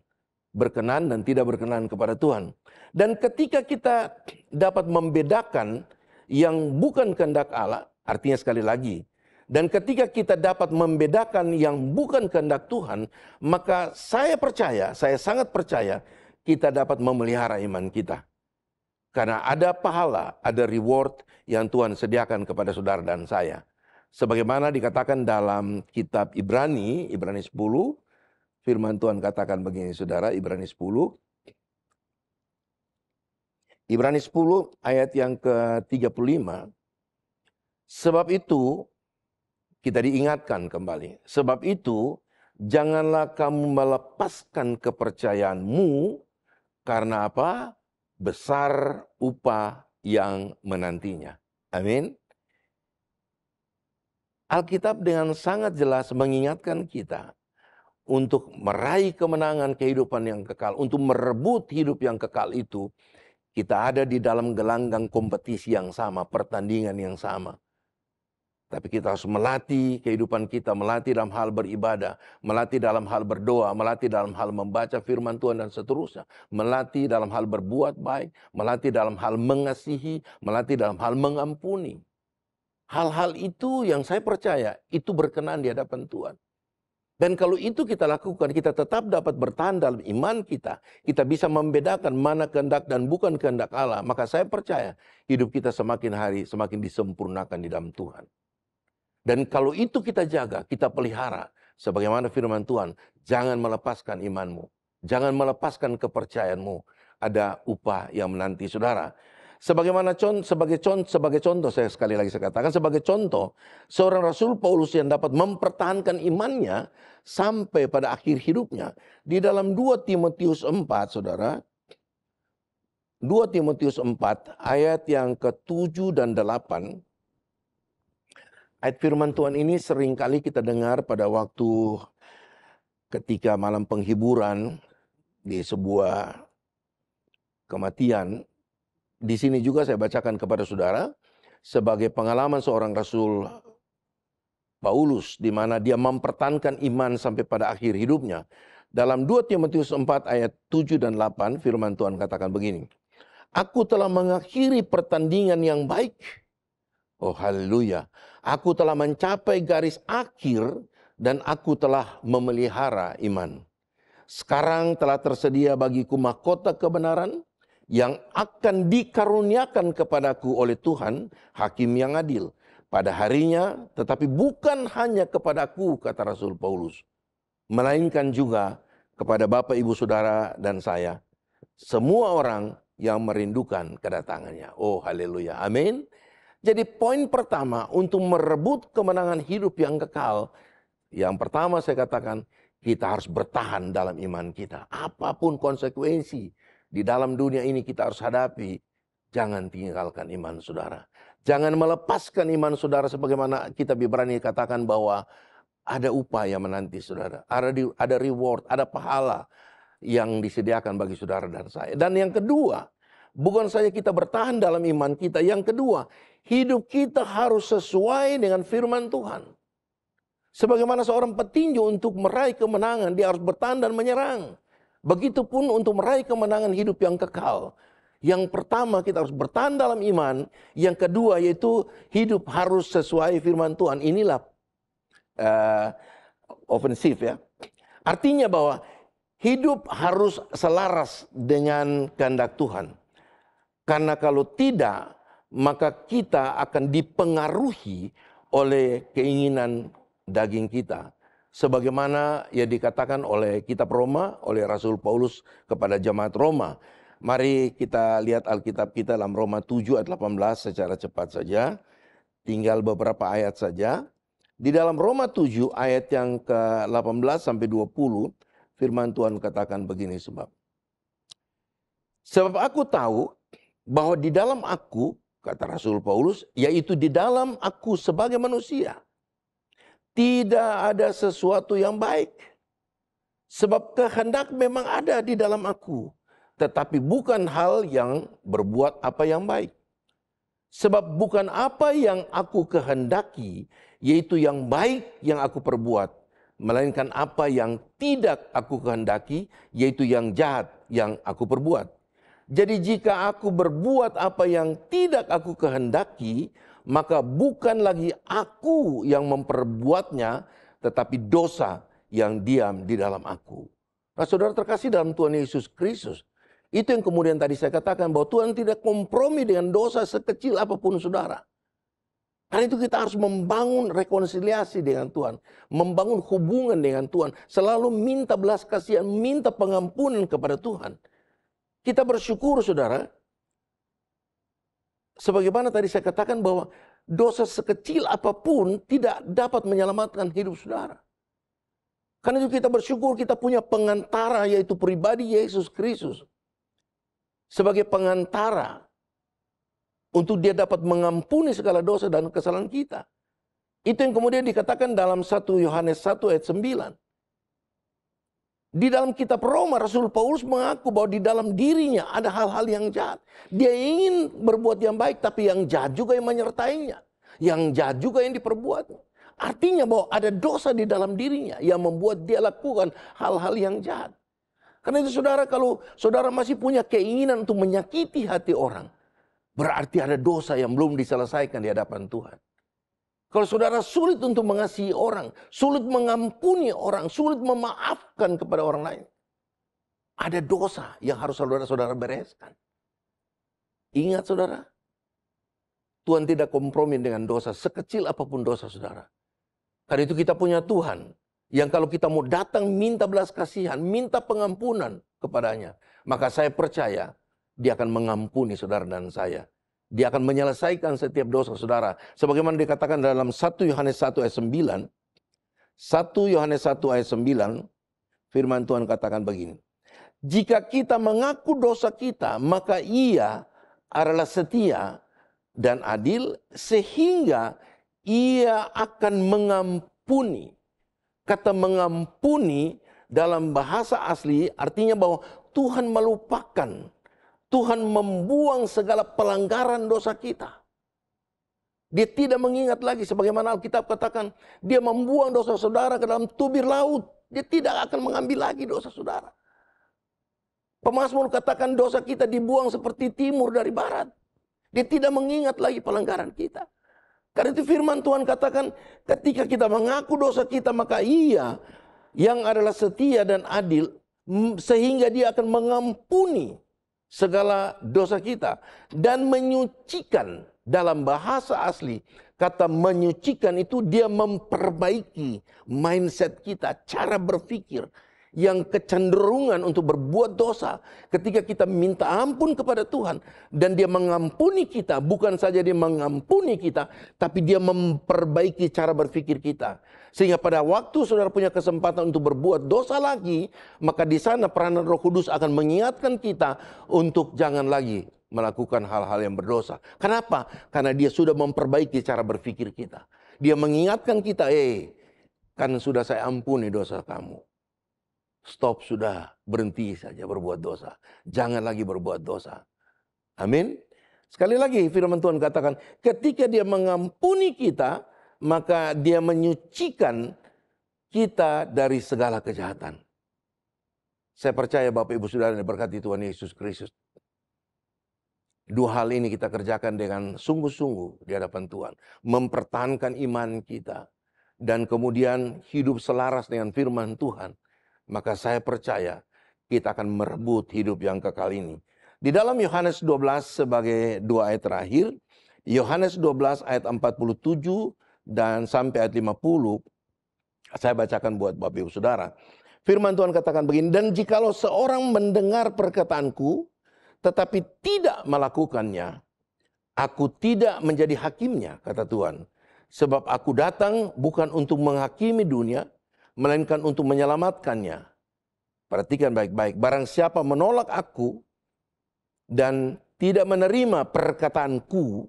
berkenan dan tidak berkenan kepada Tuhan. Dan ketika kita dapat membedakan yang bukan kehendak Allah, artinya sekali lagi, dan ketika kita dapat membedakan yang bukan kehendak Tuhan, maka saya percaya, saya sangat percaya kita dapat memelihara iman kita. Karena ada pahala, ada reward yang Tuhan sediakan kepada saudara dan saya. Sebagaimana dikatakan dalam kitab Ibrani 10, firman Tuhan katakan begini saudara, Ibrani 10 ayat yang ke-35. Sebab itu, kita diingatkan kembali. Sebab itu, janganlah kamu melepaskan kepercayaanmu, karena apa? Besar upah yang menantinya. Amin. Alkitab dengan sangat jelas mengingatkan kita untuk meraih kemenangan kehidupan yang kekal, untuk merebut hidup yang kekal itu, kita ada di dalam gelanggang kompetisi yang sama, pertandingan yang sama. Tapi kita harus melatih kehidupan kita, melatih dalam hal beribadah, melatih dalam hal berdoa, melatih dalam hal membaca firman Tuhan dan seterusnya. Melatih dalam hal berbuat baik, melatih dalam hal mengasihi, melatih dalam hal mengampuni. Hal-hal itu yang saya percaya, itu berkenan di hadapan Tuhan. Dan kalau itu kita lakukan, kita tetap dapat bertahan dalam iman kita. Kita bisa membedakan mana kehendak dan bukan kehendak Allah. Maka saya percaya hidup kita semakin hari semakin disempurnakan di dalam Tuhan. Dan kalau itu kita jaga, kita pelihara. Sebagaimana firman Tuhan, jangan melepaskan imanmu. Jangan melepaskan kepercayaanmu. Ada upah yang menanti saudara. Sebagai contoh, saya sekali lagi saya katakan, sebagai contoh, seorang Rasul Paulus yang dapat mempertahankan imannya sampai pada akhir hidupnya. Di dalam 2 Timotius 4, saudara. 2 Timotius 4, ayat yang ke-7 dan 8. Ayat firman Tuhan ini seringkali kita dengar pada waktu ketika malam penghiburan di sebuah kematian. Di sini juga saya bacakan kepada saudara sebagai pengalaman seorang Rasul Paulus di mana dia mempertahankan iman sampai pada akhir hidupnya. Dalam 2 Timotius 4 ayat 7 dan 8 firman Tuhan katakan begini. Aku telah mengakhiri pertandingan yang baik. Oh haleluya. Aku telah mencapai garis akhir dan aku telah memelihara iman. Sekarang telah tersedia bagiku mahkota kebenaran yang akan dikaruniakan kepadaku oleh Tuhan, hakim yang adil. Pada harinya, tetapi bukan hanya kepadaku, kata Rasul Paulus. Melainkan juga kepada Bapak, Ibu, Saudara, dan saya. Semua orang yang merindukan kedatangannya. Oh haleluya, amin. Jadi poin pertama untuk merebut kemenangan hidup yang kekal. Yang pertama saya katakan, kita harus bertahan dalam iman kita. Apapun konsekuensi di dalam dunia ini kita harus hadapi. Jangan tinggalkan iman saudara. Jangan melepaskan iman saudara sebagaimana kita berani katakan bahwa ada upaya menanti saudara. Ada reward, ada pahala yang disediakan bagi saudara dan saya. Dan yang kedua, bukan saja kita bertahan dalam iman kita. Yang kedua, hidup kita harus sesuai dengan firman Tuhan. Sebagaimana seorang petinju untuk meraih kemenangan, dia harus bertahan dan menyerang. Begitupun untuk meraih kemenangan hidup yang kekal. Yang pertama kita harus bertahan dalam iman. Yang kedua yaitu hidup harus sesuai firman Tuhan. Inilah ofensif ya. Artinya bahwa hidup harus selaras dengan kehendak Tuhan. Karena kalau tidak, maka kita akan dipengaruhi oleh keinginan daging kita. Sebagaimana yang dikatakan oleh kitab Roma, oleh Rasul Paulus kepada jemaat Roma. Mari kita lihat Alkitab kita dalam Roma 7 ayat 18 secara cepat saja. Tinggal beberapa ayat saja. Di dalam Roma 7 ayat yang ke-18 sampai 20, firman Tuhan katakan begini sebab. Sebab aku tahu bahwa di dalam aku, kata Rasul Paulus, yaitu di dalam aku sebagai manusia, tidak ada sesuatu yang baik. Sebab kehendak memang ada di dalam aku, tetapi bukan hal yang berbuat apa yang baik. Sebab bukan apa yang aku kehendaki, yaitu yang baik yang aku perbuat, melainkan apa yang tidak aku kehendaki, yaitu yang jahat yang aku perbuat. Jadi jika aku berbuat apa yang tidak aku kehendaki, maka bukan lagi aku yang memperbuatnya, tetapi dosa yang diam di dalam aku. Nah, saudara terkasih dalam Tuhan Yesus Kristus, itu yang kemudian tadi saya katakan bahwa Tuhan tidak kompromi dengan dosa sekecil apapun saudara. Karena itu kita harus membangun rekonsiliasi dengan Tuhan, membangun hubungan dengan Tuhan, selalu minta belas kasihan, minta pengampunan kepada Tuhan. Kita bersyukur saudara, sebagaimana tadi saya katakan bahwa dosa sekecil apapun tidak dapat menyelamatkan hidup saudara. Karena itu kita bersyukur kita punya pengantara, yaitu pribadi Yesus Kristus. Sebagai pengantara untuk dia dapat mengampuni segala dosa dan kesalahan kita. Itu yang kemudian dikatakan dalam 1 Yohanes 1 ayat 9. Di dalam kitab Roma, Rasul Paulus mengaku bahwa di dalam dirinya ada hal-hal yang jahat. Dia ingin berbuat yang baik, tapi yang jahat juga yang menyertainya. Yang jahat juga yang diperbuatnya. Artinya bahwa ada dosa di dalam dirinya yang membuat dia lakukan hal-hal yang jahat. Karena itu saudara, kalau saudara masih punya keinginan untuk menyakiti hati orang, berarti ada dosa yang belum diselesaikan di hadapan Tuhan. Kalau saudara sulit untuk mengasihi orang, sulit mengampuni orang, sulit memaafkan kepada orang lain, ada dosa yang harus saudara-saudara bereskan. Ingat saudara, Tuhan tidak kompromi dengan dosa, sekecil apapun dosa saudara. Karena itu kita punya Tuhan, yang kalau kita mau datang minta belas kasihan, minta pengampunan kepadanya, maka saya percaya dia akan mengampuni saudara dan saya. Dia akan menyelesaikan setiap dosa saudara. Sebagaimana dikatakan dalam 1 Yohanes 1 ayat 9. 1 Yohanes 1 ayat 9. Firman Tuhan katakan begini. Jika kita mengaku dosa kita, maka ia adalah setia dan adil, sehingga ia akan mengampuni. Kata mengampuni dalam bahasa asli artinya bahwa Tuhan melupakan. Tuhan membuang segala pelanggaran dosa kita. Dia tidak mengingat lagi, sebagaimana Alkitab katakan, dia membuang dosa saudara ke dalam tubir laut. Dia tidak akan mengambil lagi dosa saudara. Pemazmur katakan dosa kita dibuang seperti timur dari barat. Dia tidak mengingat lagi pelanggaran kita. Karena itu firman Tuhan katakan, ketika kita mengaku dosa kita, maka ia yang adalah setia dan adil, sehingga dia akan mengampuni segala dosa kita dan menyucikan. Dalam bahasa asli kata menyucikan itu dia memperbaiki mindset kita, cara berpikir yang kecenderungan untuk berbuat dosa. Ketika kita minta ampun kepada Tuhan dan dia mengampuni kita, bukan saja dia mengampuni kita, tapi dia memperbaiki cara berpikir kita. Sehingga pada waktu saudara punya kesempatan untuk berbuat dosa lagi, maka di sana peranan Roh Kudus akan mengingatkan kita untuk jangan lagi melakukan hal-hal yang berdosa. Kenapa? Karena dia sudah memperbaiki cara berpikir kita. Dia mengingatkan kita, kan sudah saya ampuni dosa kamu. Stop sudah, berhenti saja berbuat dosa. Jangan lagi berbuat dosa. Amin. Sekali lagi firman Tuhan katakan, ketika dia mengampuni kita, maka dia menyucikan kita dari segala kejahatan. Saya percaya Bapak Ibu Saudara diberkati Tuhan Yesus Kristus. Dua hal ini kita kerjakan dengan sungguh-sungguh di hadapan Tuhan. Mempertahankan iman kita. Dan kemudian hidup selaras dengan firman Tuhan. Maka saya percaya kita akan merebut hidup yang kekal ini. Di dalam Yohanes 12 sebagai dua ayat terakhir. Yohanes 12 ayat 47 dan sampai ayat 50. Saya bacakan buat Bapak Ibu Saudara. Firman Tuhan katakan begini. Dan jikalau seorang mendengar perkataanku tetapi tidak melakukannya, aku tidak menjadi hakimnya, kata Tuhan. Sebab aku datang bukan untuk menghakimi dunia, melainkan untuk menyelamatkannya. Perhatikan baik-baik. Barang siapa menolak aku, dan tidak menerima perkataanku,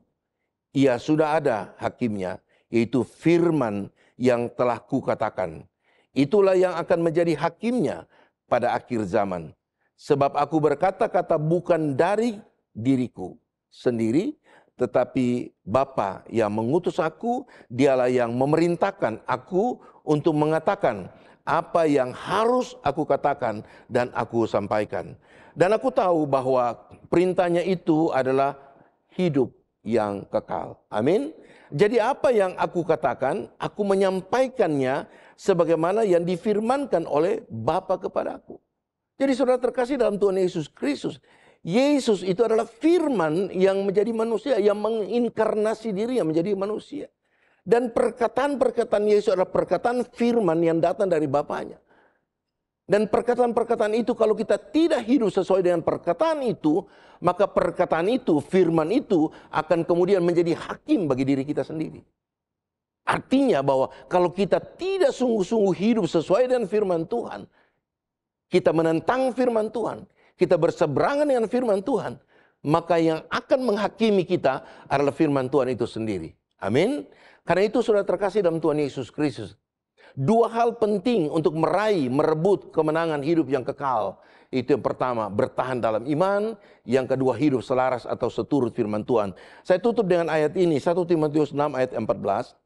ia sudah ada hakimnya, yaitu firman yang telah kukatakan. Itulah yang akan menjadi hakimnya pada akhir zaman. Sebab aku berkata-kata bukan dari diriku sendiri, tetapi Bapa yang mengutus aku, dialah yang memerintahkan aku untuk mengatakan apa yang harus aku katakan dan aku sampaikan. Dan aku tahu bahwa perintahnya itu adalah hidup yang kekal. Amin. Jadi apa yang aku katakan, aku menyampaikannya sebagaimana yang difirmankan oleh Bapa kepadaku. Jadi saudara terkasih dalam Tuhan Yesus Kristus, Yesus itu adalah firman yang menjadi manusia, yang menginkarnasi diri yang menjadi manusia. Dan perkataan-perkataan Yesus adalah perkataan firman yang datang dari Bapanya. Dan perkataan-perkataan itu kalau kita tidak hidup sesuai dengan perkataan itu, maka perkataan itu, firman itu akan kemudian menjadi hakim bagi diri kita sendiri. Artinya bahwa kalau kita tidak sungguh-sungguh hidup sesuai dengan firman Tuhan, kita menentang firman Tuhan, kita berseberangan dengan firman Tuhan, maka yang akan menghakimi kita adalah firman Tuhan itu sendiri. Amin. Karena itu saudara terkasih dalam Tuhan Yesus Kristus, dua hal penting untuk meraih, merebut kemenangan hidup yang kekal. Itu yang pertama, bertahan dalam iman. Yang kedua, hidup selaras atau seturut firman Tuhan. Saya tutup dengan ayat ini, 1 Timotius 6 ayat 14.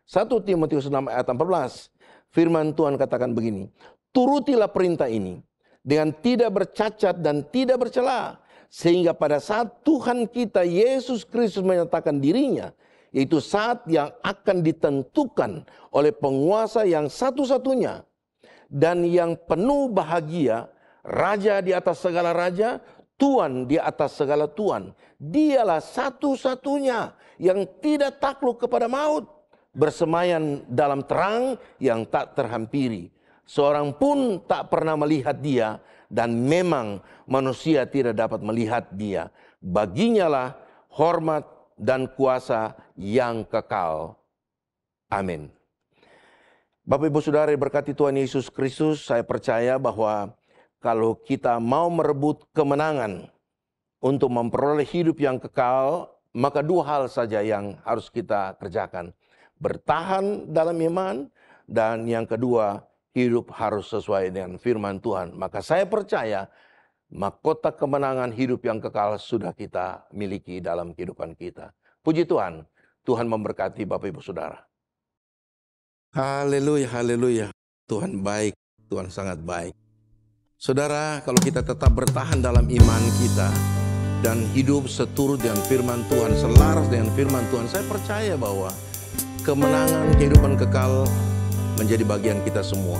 1 Timotius 6 ayat 14, firman Tuhan katakan begini, turutilah perintah ini dengan tidak bercacat dan tidak bercela, sehingga pada saat Tuhan kita Yesus Kristus menyatakan dirinya, yaitu saat yang akan ditentukan oleh penguasa yang satu-satunya dan yang penuh bahagia, Raja di atas segala raja, Tuhan di atas segala Tuhan. Dialah satu-satunya yang tidak takluk kepada maut, bersemayan dalam terang yang tak terhampiri. Seorang pun tak pernah melihat dia, dan memang manusia tidak dapat melihat dia. Baginya lah hormat dan kuasa yang kekal. Amin. Bapak Ibu Saudara berkati Tuhan Yesus Kristus, saya percaya bahwa kalau kita mau merebut kemenangan untuk memperoleh hidup yang kekal, maka dua hal saja yang harus kita kerjakan. Bertahan dalam iman, dan yang kedua, hidup harus sesuai dengan firman Tuhan. Maka saya percaya mahkota kemenangan hidup yang kekal sudah kita miliki dalam kehidupan kita. Puji Tuhan, Tuhan memberkati Bapak Ibu Saudara. Haleluya, haleluya. Tuhan baik, Tuhan sangat baik. Saudara, kalau kita tetap bertahan dalam iman kita dan hidup seturut dengan firman Tuhan, selaras dengan firman Tuhan, saya percaya bahwa kemenangan kehidupan kekal menjadi bagian kita semua.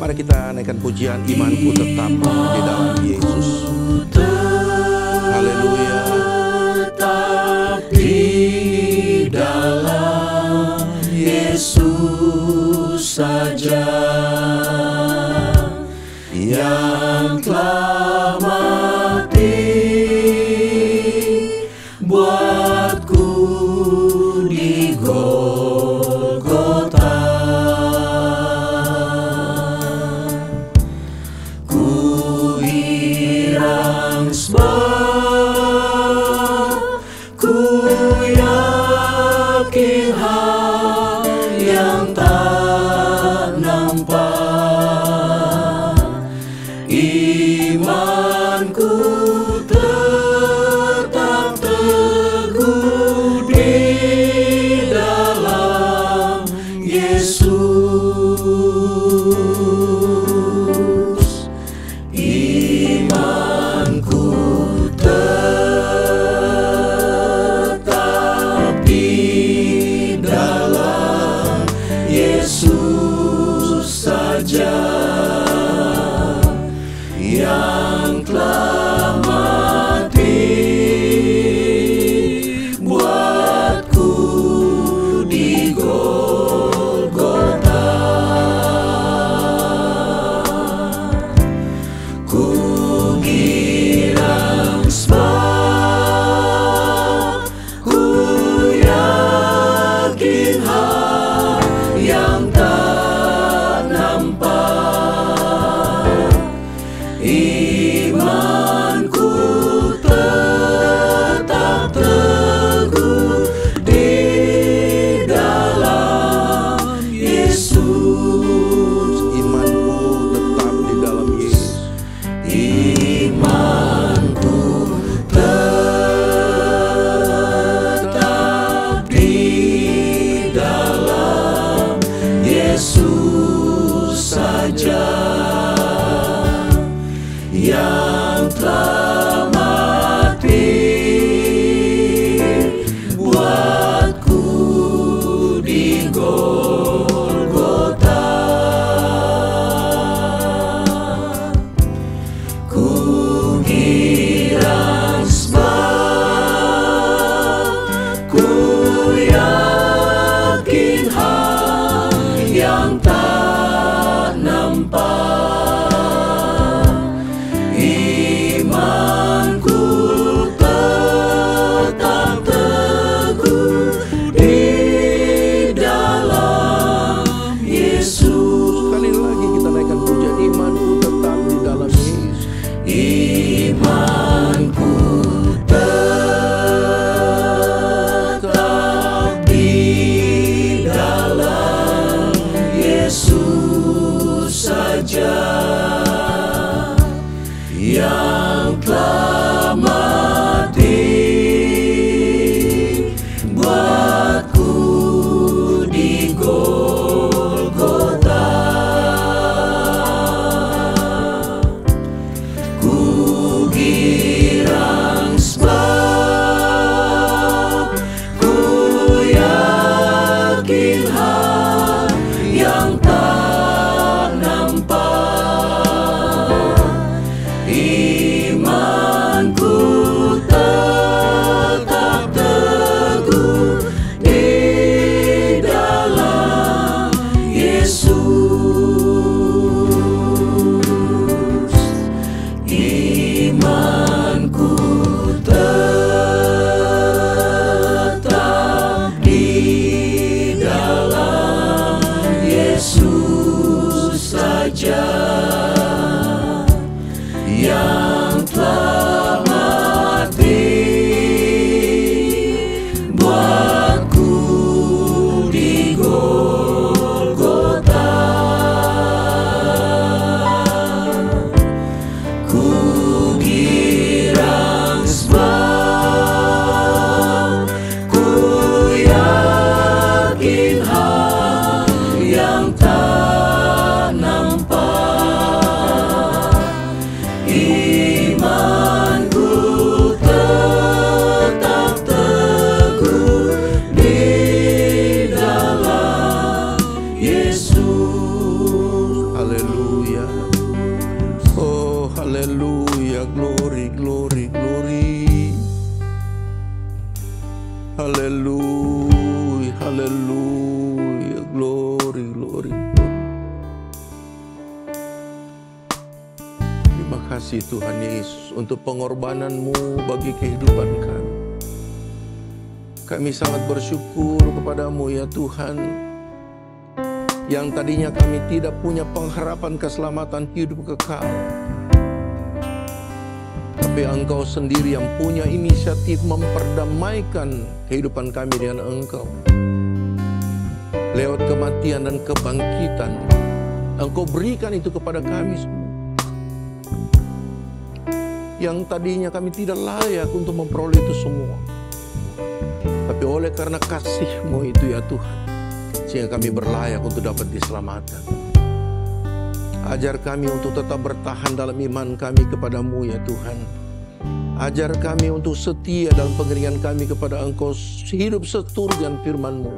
Mari kita naikkan pujian, imanku tetap di dalam Yesus. Haleluya. Tetap di dalam Yesus saja, yang telah mati buatku di Golgota. Ku hirang sebab ku yakin hal yang tak nampak. Imanku tetap teguh di dalam Yesus. Imanku tetap di dalam Yesus saja, yang telah mati buatku di Golgota. Ku girang sebab ku yakin hal yang tak nampak. Yesus saja yang telah mati buatku di Golgota. Ku kira sebab ku yakin hal yang tak nampak. Imanku tetap teguh di dalam Yesus. Sekali lagi kita naikkan pujian, imanku tetap di dalam Yesus. Imanku tetap di dalam Yesus saja yang telah mati buatku di Golgota. Ku girang sebab ku yakin hal yang tak nampak. Imanku tetap teguh di dalam Yesus. Imanku tetap di dalam Yesus saja yang telah mati buatku di Golgota. Ku girang sebab ku yakin hal yang tak nampak. Imanku tetap teguh di dalam Yesus. Haleluya. Oh, haleluya. Glory, glory, glory. Haleluya, haleluya. Glory, glory. Terima kasih Tuhan Yesus untuk pengorbanan-Mu bagi kehidupan kami. Kami sangat bersyukur kepadamu ya Tuhan, yang tadinya kami tidak punya pengharapan keselamatan hidup kekal, tapi Engkau sendiri yang punya inisiatif memperdamaikan kehidupan kami dengan Engkau. Lewat kematian dan kebangkitan, Engkau berikan itu kepada kami semua. Yang tadinya kami tidak layak untuk memperoleh itu semua, tapi oleh karena kasih-Mu itu ya Tuhan, sehingga kami berlayak untuk dapat diselamatkan. Ajar kami untuk tetap bertahan dalam iman kami kepadamu ya Tuhan. Ajar kami untuk setia dalam pengiringan kami kepada Engkau, hidup seturut dengan firman-Mu.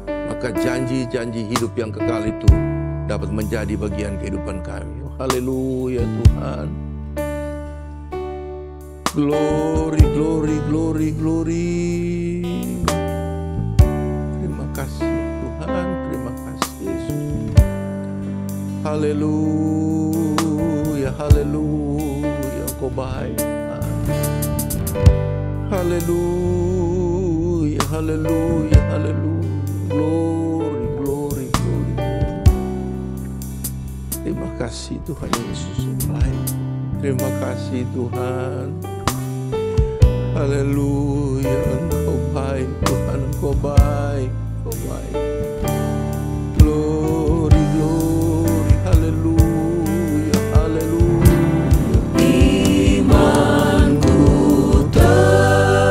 Maka janji-janji hidup yang kekal itu dapat menjadi bagian kehidupan kami. Haleluya Tuhan. Glory, glory, glory, glory. Terima kasih Tuhan, terima kasih Yesus. Haleluya, haleluya, Engkau baik. Haleluya, haleluya, haleluya. Glory, glory, glory. Terima kasih Tuhan Yesus baik. Terima kasih Tuhan. Haleluya, Engkau baik Tuhan, Engkau baik, Engkau baik. Glory, glory, haleluya, haleluya. Imanku tetap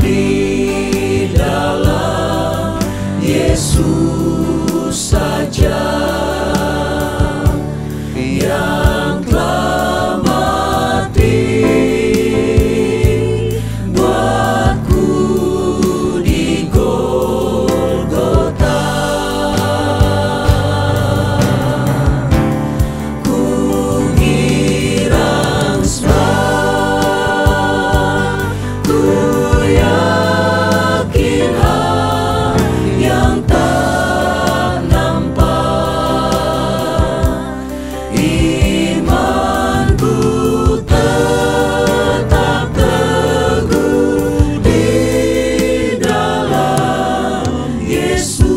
di dalam Yesus saja yang telah mati buatku di Golgota. Ku girang sebab ku yakin hal yang tak nampak. Imanku tetap teguh di dalam Yesus.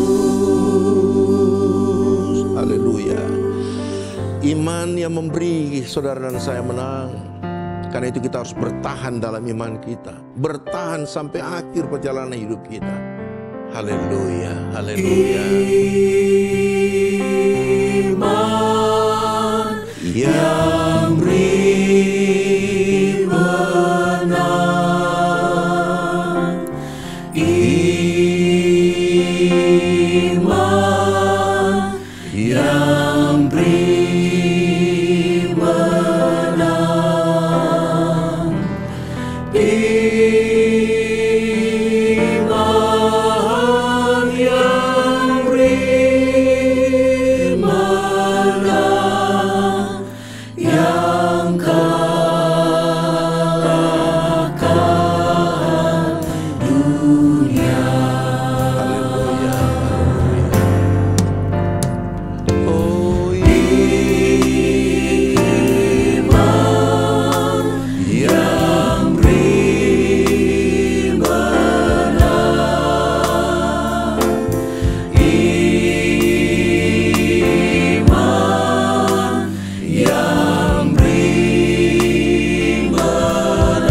Haleluya. Iman yang memberi saudara dan saya menang. Karena itu kita harus bertahan dalam iman kita. Bertahan sampai akhir perjalanan hidup kita. Haleluya, haleluya. Iman yang beri menang. Iman yang beri menang. Iman yang beri menang, yang kalahkan dunia. Haleluya, haleluya. Oh, Iman yang beri menang. Iman yang beri menang. Iman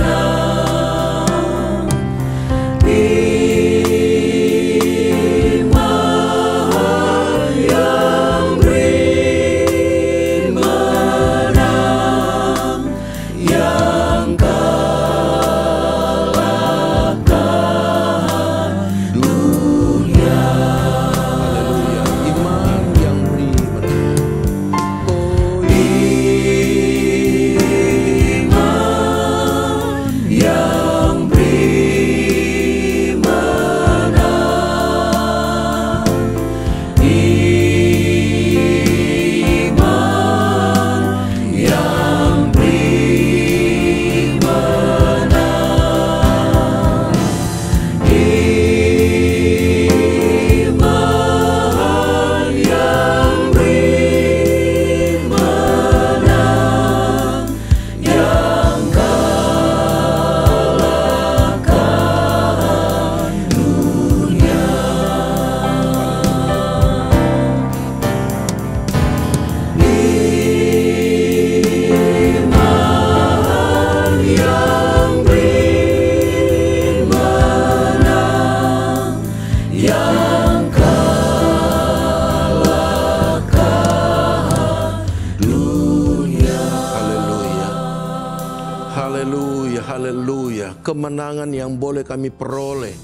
yang beri menang, yang kalahkan dunia. haleluya. Iman yang beri menang. Oh, Iman yang beri menang. Iman yang beri menang. Iman yang beri menang, yang kalahkan dunia. Iman yang beri menang, yang kalahkan dunia. haleluya. Haleluya, haleluya. Kemenangan yang boleh kami peroleh.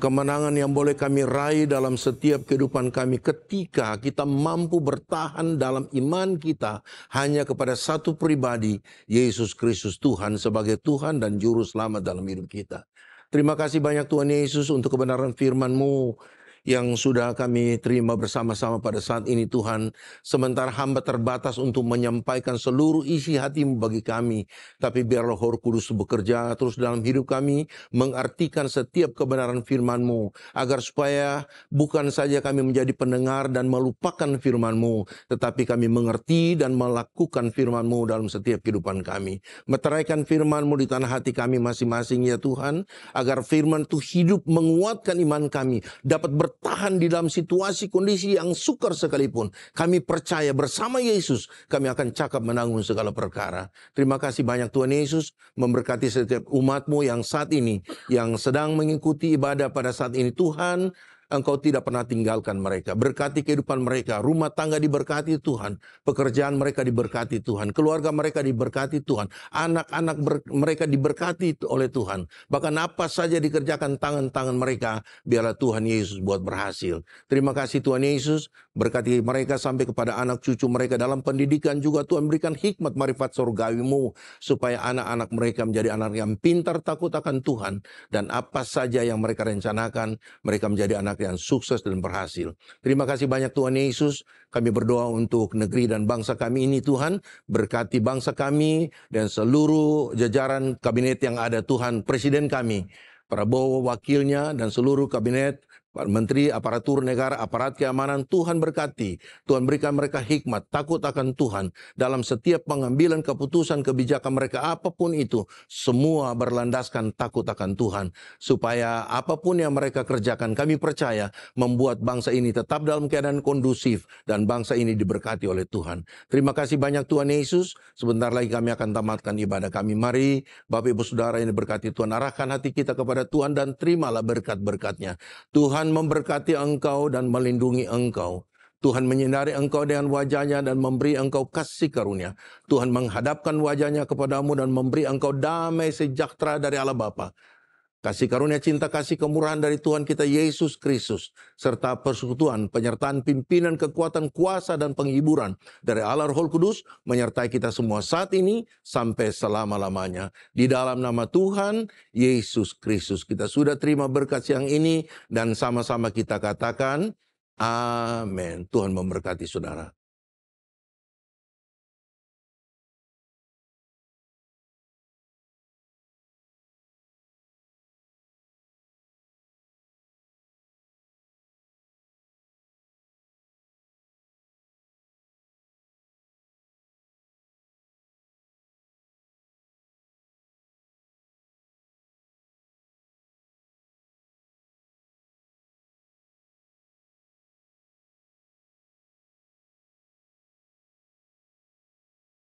Kemenangan yang boleh kami raih dalam setiap kehidupan kami ketika kita mampu bertahan dalam iman kita hanya kepada satu pribadi, Yesus Kristus Tuhan sebagai Tuhan dan Juru Selamat dalam hidup kita. Terima kasih banyak Tuhan Yesus untuk kebenaran firman-Mu yang sudah kami terima bersama-sama pada saat ini Tuhan. Sementara hamba terbatas untuk menyampaikan seluruh isi hati-Mu bagi kami. Tapi biarlah Roh Kudus bekerja terus dalam hidup kami, mengartikan setiap kebenaran firman-Mu. Agar supaya bukan saja kami menjadi pendengar dan melupakan firman-Mu, tetapi kami mengerti dan melakukan firman-Mu dalam setiap kehidupan kami. Meteraikan firman-Mu di tanah hati kami masing-masing ya Tuhan. Agar firman itu hidup menguatkan iman kami, dapat bertahan di dalam situasi kondisi yang sukar sekalipun. Kami percaya bersama Yesus kami akan cakap menanggung segala perkara. Terima kasih banyak Tuhan Yesus, memberkati setiap umat-Mu yang saat ini, yang sedang mengikuti ibadah pada saat ini Tuhan. Engkau tidak pernah tinggalkan mereka. Berkati kehidupan mereka, rumah tangga diberkati Tuhan, pekerjaan mereka diberkati Tuhan, keluarga mereka diberkati Tuhan, anak-anak mereka diberkati oleh Tuhan. Bahkan apa saja dikerjakan tangan-tangan mereka, biarlah Tuhan Yesus buat berhasil. Terima kasih Tuhan Yesus, berkati mereka sampai kepada anak cucu mereka dalam pendidikan juga. Tuhan berikan hikmat marifat surgawi-Mu, supaya anak-anak mereka menjadi anak yang pintar, takut akan Tuhan, dan apa saja yang mereka rencanakan, mereka menjadi anak yang sukses dan berhasil. Terima kasih banyak Tuhan Yesus. Kami berdoa untuk negeri dan bangsa kami ini Tuhan. Berkati bangsa kami dan seluruh jajaran kabinet yang ada Tuhan. Presiden kami, Prabowo wakilnya dan seluruh kabinet, menteri, aparatur negara, aparat keamanan, Tuhan berkati. Tuhan berikan mereka hikmat, takut akan Tuhan. Dalam setiap pengambilan keputusan, kebijakan mereka, apapun itu, semua berlandaskan takut akan Tuhan. Supaya apapun yang mereka kerjakan, kami percaya membuat bangsa ini tetap dalam keadaan kondusif dan bangsa ini diberkati oleh Tuhan. Terima kasih banyak Tuhan Yesus. Sebentar lagi kami akan tamatkan ibadah kami. Mari Bapak Ibu Saudara yang diberkati Tuhan, arahkan hati kita kepada Tuhan dan terimalah berkat-berkat-Nya. Tuhan memberkati engkau dan melindungi engkau. Tuhan menyinari engkau dengan wajah-Nya dan memberi engkau kasih karunia. Tuhan menghadapkan wajah-Nya kepadamu dan memberi engkau damai sejahtera dari Allah Bapa. Kasih karunia, cinta kasih, kemurahan dari Tuhan kita Yesus Kristus, serta persekutuan, penyertaan, pimpinan, kekuatan, kuasa, dan penghiburan dari Allah Roh Kudus menyertai kita semua saat ini sampai selama-lamanya. Di dalam nama Tuhan Yesus Kristus kita sudah terima berkat siang ini, dan sama-sama kita katakan amin. Tuhan memberkati saudara.